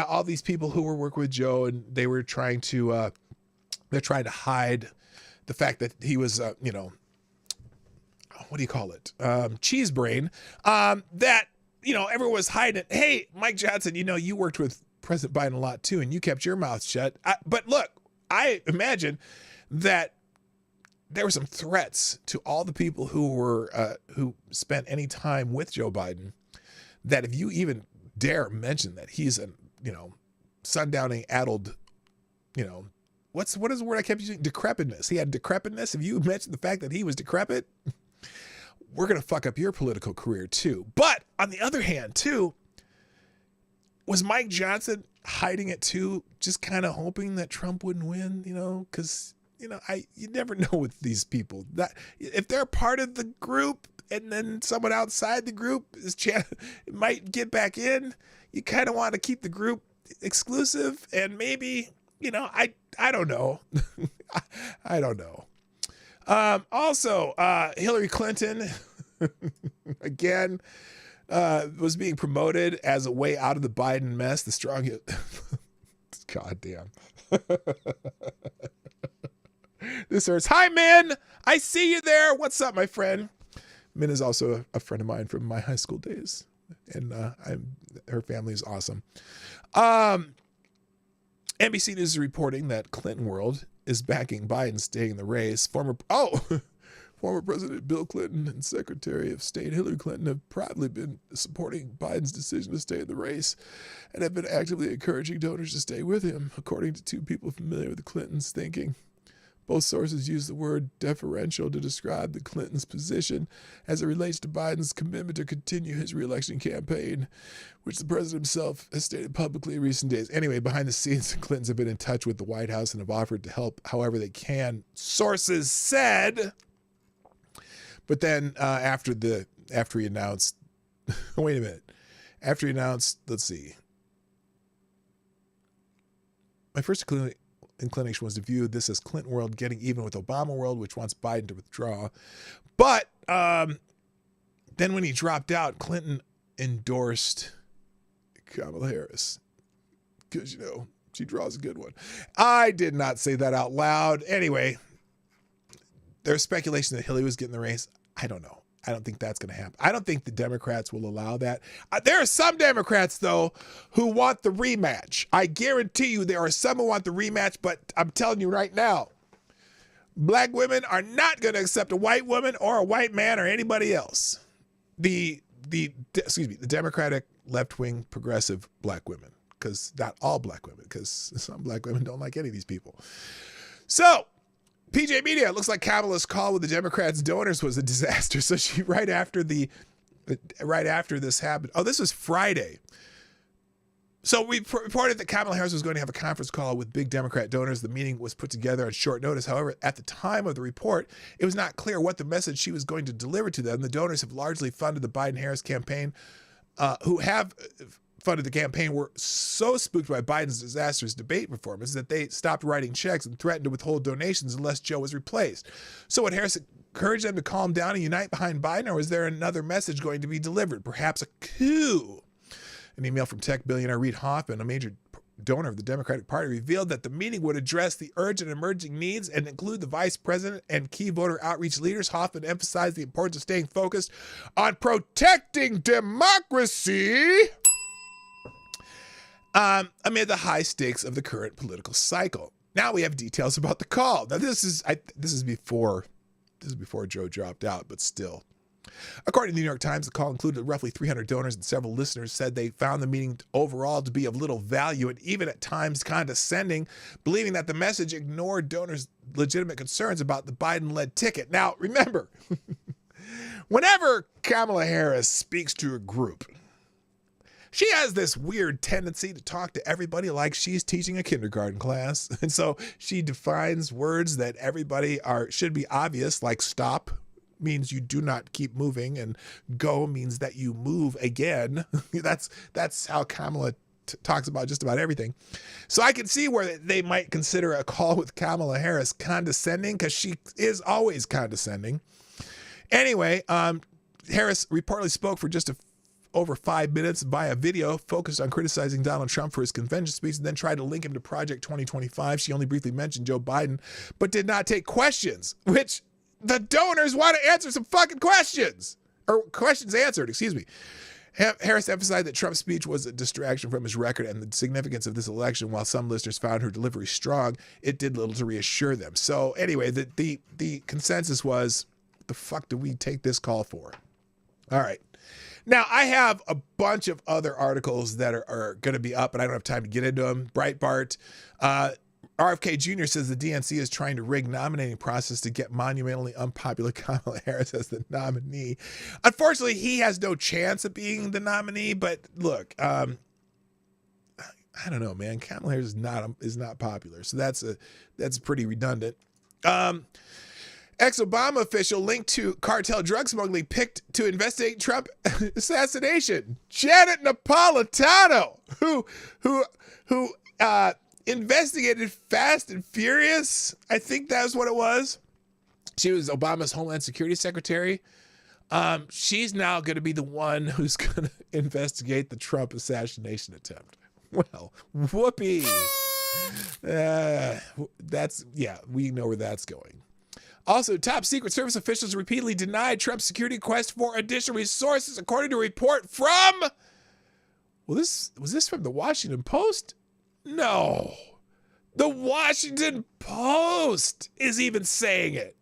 S2: all these people who were working with Joe and they were trying to, they're trying to hide the fact that he was, what do you call it? Cheese brain. That, everyone was hiding it. Hey, Mike Johnson, you worked with President Biden a lot too, and you kept your mouth shut. But look, I imagine that there were some threats to all the people who spent any time with Joe Biden, that if you even dare mention that he's a, sundowning, addled, what is the word I kept using? Decrepitness. He had decrepitness. If you mention the fact that he was decrepit, we're going to fuck up your political career too. But on the other hand, too, was Mike Johnson hiding it too, just kind of hoping that Trump wouldn't win, because, you never know with these people. That if they're part of the group and then someone outside the group might get back in, you kind of want to keep the group, exclusive, and maybe, I don't know. I don't know. Also, Hillary Clinton, again, was being promoted as a way out of the Biden mess. The strong... God damn. This hurts. Hi, Min. I see you there. What's up, my friend? Min is also a friend of mine from my high school days, and her family is awesome. NBC News is reporting that Clinton World is backing Biden staying in the race. Former President Bill Clinton and Secretary of State Hillary Clinton have proudly been supporting Biden's decision to stay in the race and have been actively encouraging donors to stay with him, according to two people familiar with the Clintons' thinking. Both sources use the word deferential to describe the Clintons' position as it relates to Biden's commitment to continue his re-election campaign, which the president himself has stated publicly in recent days. Anyway, behind the scenes, the Clintons have been in touch with the White House and have offered to help however they can, sources said. But then after he announced, wait a minute, after he announced, let's see. My first inclination was to view this as Clinton World getting even with Obama World, which wants Biden to withdraw. But then when he dropped out, Clinton endorsed Kamala Harris because, she draws a good one. I did not say that out loud. Anyway, there's speculation that Hillary was getting the race. I don't know. I don't think that's going to happen. I don't think the Democrats will allow that. There are some Democrats, though, who want the rematch. I guarantee you there are some who want the rematch, but I'm telling you right now, black women are not going to accept a white woman or a white man or anybody else. The Democratic left-wing progressive black women, because not all black women, because some black women don't like any of these people. So, PJ Media, it looks like Kamala's call with the Democrats' donors was a disaster. So she, right after this happened, this was Friday. So we reported that Kamala Harris was going to have a conference call with big Democrat donors. The meeting was put together on short notice. However, at the time of the report, it was not clear what the message she was going to deliver to them. The donors have largely funded the Biden-Harris campaign, who have funded the campaign, were so spooked by Biden's disastrous debate performance that they stopped writing checks and threatened to withhold donations unless Joe was replaced. So would Harris encourage them to calm down and unite behind Biden, or was there another message going to be delivered? Perhaps a coup? An email from tech billionaire Reid Hoffman, a major donor of the Democratic Party, revealed that the meeting would address the urgent emerging needs and include the vice president and key voter outreach leaders. Hoffman emphasized the importance of staying focused on protecting democracy amid the high stakes of the current political cycle. Now we have details about the call. Now this is before Joe dropped out, but still. According to the New York Times, the call included roughly 300 donors, and several listeners said they found the meeting overall to be of little value and even at times condescending, believing that the message ignored donors' legitimate concerns about the Biden-led ticket. Now, remember, whenever Kamala Harris speaks to a group, she has this weird tendency to talk to everybody like she's teaching a kindergarten class. And so she defines words that everybody should be obvious, like stop means you do not keep moving, and go means that you move again. That's how Kamala talks about just about everything. So I can see where they might consider a call with Kamala Harris condescending, because she is always condescending. Anyway, Harris reportedly spoke for just over 5 minutes via video, focused on criticizing Donald Trump for his convention speech, and then tried to link him to Project 2025. She only briefly mentioned Joe Biden, but did not take questions, which the donors want to answer some fucking questions, or questions answered, excuse me. Harris emphasized that Trump's speech was a distraction from his record and the significance of this election. While some listeners found her delivery strong, it did little to reassure them. So anyway, the consensus was, what the fuck do we take this call for? All right. Now, I have a bunch of other articles that are going to be up, and I don't have time to get into them. Breitbart. RFK Jr. says the DNC is trying to rig nominating process to get monumentally unpopular Kamala Harris as the nominee. Unfortunately, he has no chance of being the nominee, but look, I don't know, man. Kamala Harris is not popular, so that's pretty redundant. Ex-Obama official linked to cartel drug smuggling picked to investigate Trump assassination. Janet Napolitano, who who investigated Fast and Furious. I think that's what it was. She was Obama's Homeland Security Secretary. She's now going to be the one who's going to investigate the Trump assassination attempt. Well, whoopee. We know where that's going. Also, top Secret Service officials repeatedly denied Trump's security request for additional resources, according to a report from... was this from the Washington Post? No. The Washington Post is even saying it.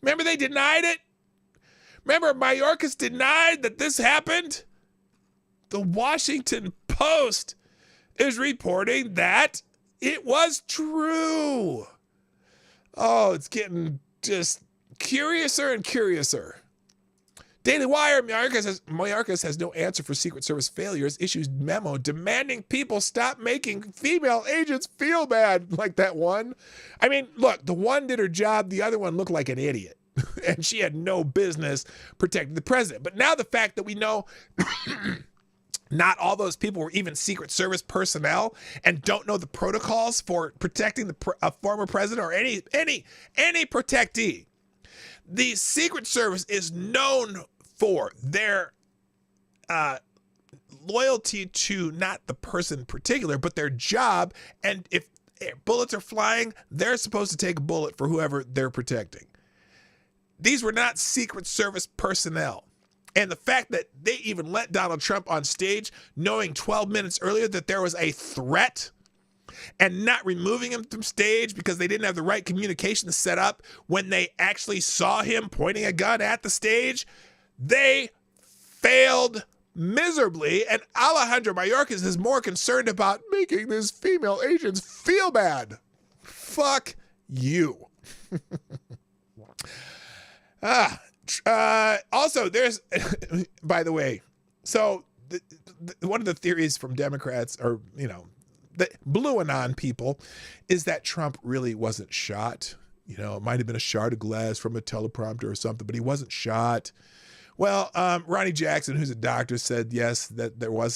S2: Remember they denied it? Remember Mayorkas denied that this happened? The Washington Post is reporting that it was true. Oh, it's getting just curiouser and curiouser. Daily Wire, Mayorkas has no answer for Secret Service failures, issues memo demanding people stop making female agents feel bad, like that one. I mean, look, the one did her job, the other one looked like an idiot. And she had no business protecting the president. But now the fact that we know not all those people were even Secret Service personnel and don't know the protocols for protecting a former president or any protectee. The Secret Service is known for their loyalty to not the person in particular, but their job. And if bullets are flying, they're supposed to take a bullet for whoever they're protecting. These were not Secret Service personnel. And the fact that they even let Donald Trump on stage, knowing 12 minutes earlier that there was a threat, and not removing him from stage because they didn't have the right communication set up when they actually saw him pointing a gun at the stage, they failed miserably. And Alejandro Mayorkas is more concerned about making these female agents feel bad. Fuck you. Also, there's, by the way, so one of the theories from Democrats, or, the blue anon people, is that Trump really wasn't shot. It might have been a shard of glass from a teleprompter or something, but he wasn't shot. Well, Ronnie Jackson, who's a doctor, said yes, that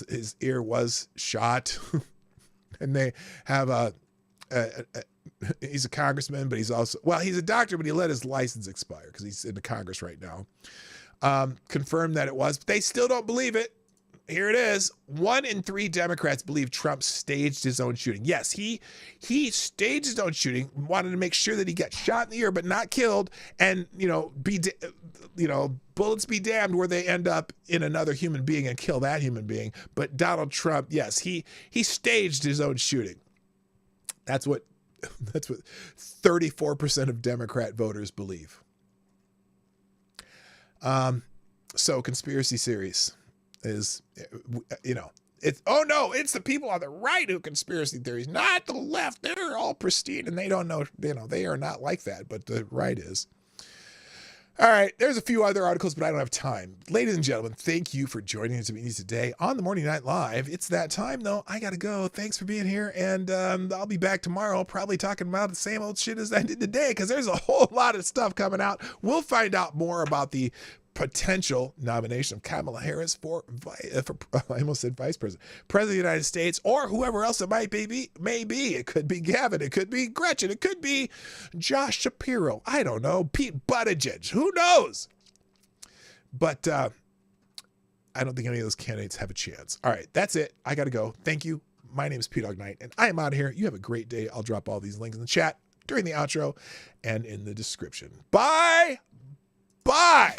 S2: his ear was shot. And they have he's a congressman, but he's a doctor, but he let his license expire because he's in the Congress right now. Confirmed that it was, but they still don't believe it. Here it is. 1 in 3 Democrats believe Trump staged his own shooting. Yes, he staged his own shooting, wanted to make sure that he got shot in the ear but not killed, and bullets be damned where they end up in another human being and kill that human being. But Donald Trump, yes, he staged his own shooting. That's what 34% of Democrat voters believe. So conspiracy theories is, it's the people on the right who conspiracy theories, not the left. They're all pristine and they don't know, they are not like that, but the right is. All right, there's a few other articles, but I don't have time. Ladies and gentlemen, thank you for joining us today on the Morning Night Live. It's that time, though. I got to go. Thanks for being here, and I'll be back tomorrow probably talking about the same old shit as I did today, because there's a whole lot of stuff coming out. We'll find out more about the potential nomination of Kamala Harris for I almost said vice president, president of the United States, or whoever else it might be. Maybe it could be Gavin, it could be Gretchen, it could be Josh Shapiro. I don't know, Pete Buttigieg. Who knows? But I don't think any of those candidates have a chance. All right, that's it. I got to go. Thank you. My name is P-Dog Knight, and I am out of here. You have a great day. I'll drop all these links in the chat during the outro and in the description. Bye. Bye.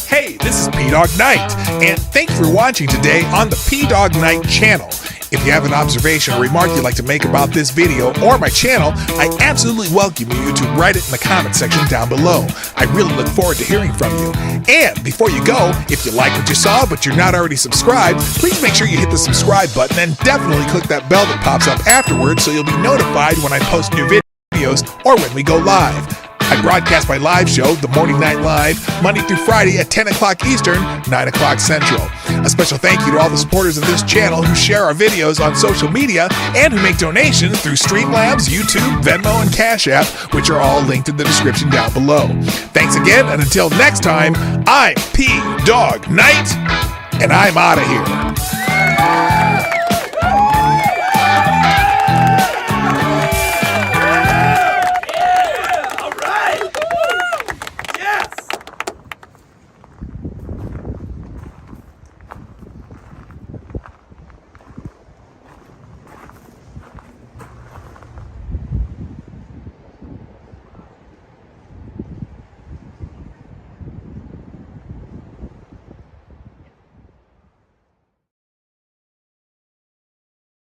S2: Hey, this is P-Dog Knight, and thank you for watching today on the P-Dog Knight channel. If you have an observation or remark you'd like to make about this video or my channel, I absolutely welcome you to write it in the comment section down below. I really look forward to hearing from you. And before you go, if you like what you saw but you're not already subscribed, please make sure you hit the subscribe button and definitely click that bell that pops up afterwards so you'll be notified when I post new videos or when we go live. I broadcast my live show, The Morning Night Live, Monday through Friday at 10 o'clock Eastern, 9 o'clock Central. A special thank you to all the supporters of this channel who share our videos on social media and who make donations through Streamlabs, YouTube, Venmo, and Cash App, which are all linked in the description down below. Thanks again, and until next time, I'm P-Dog Knight, and I'm out of here.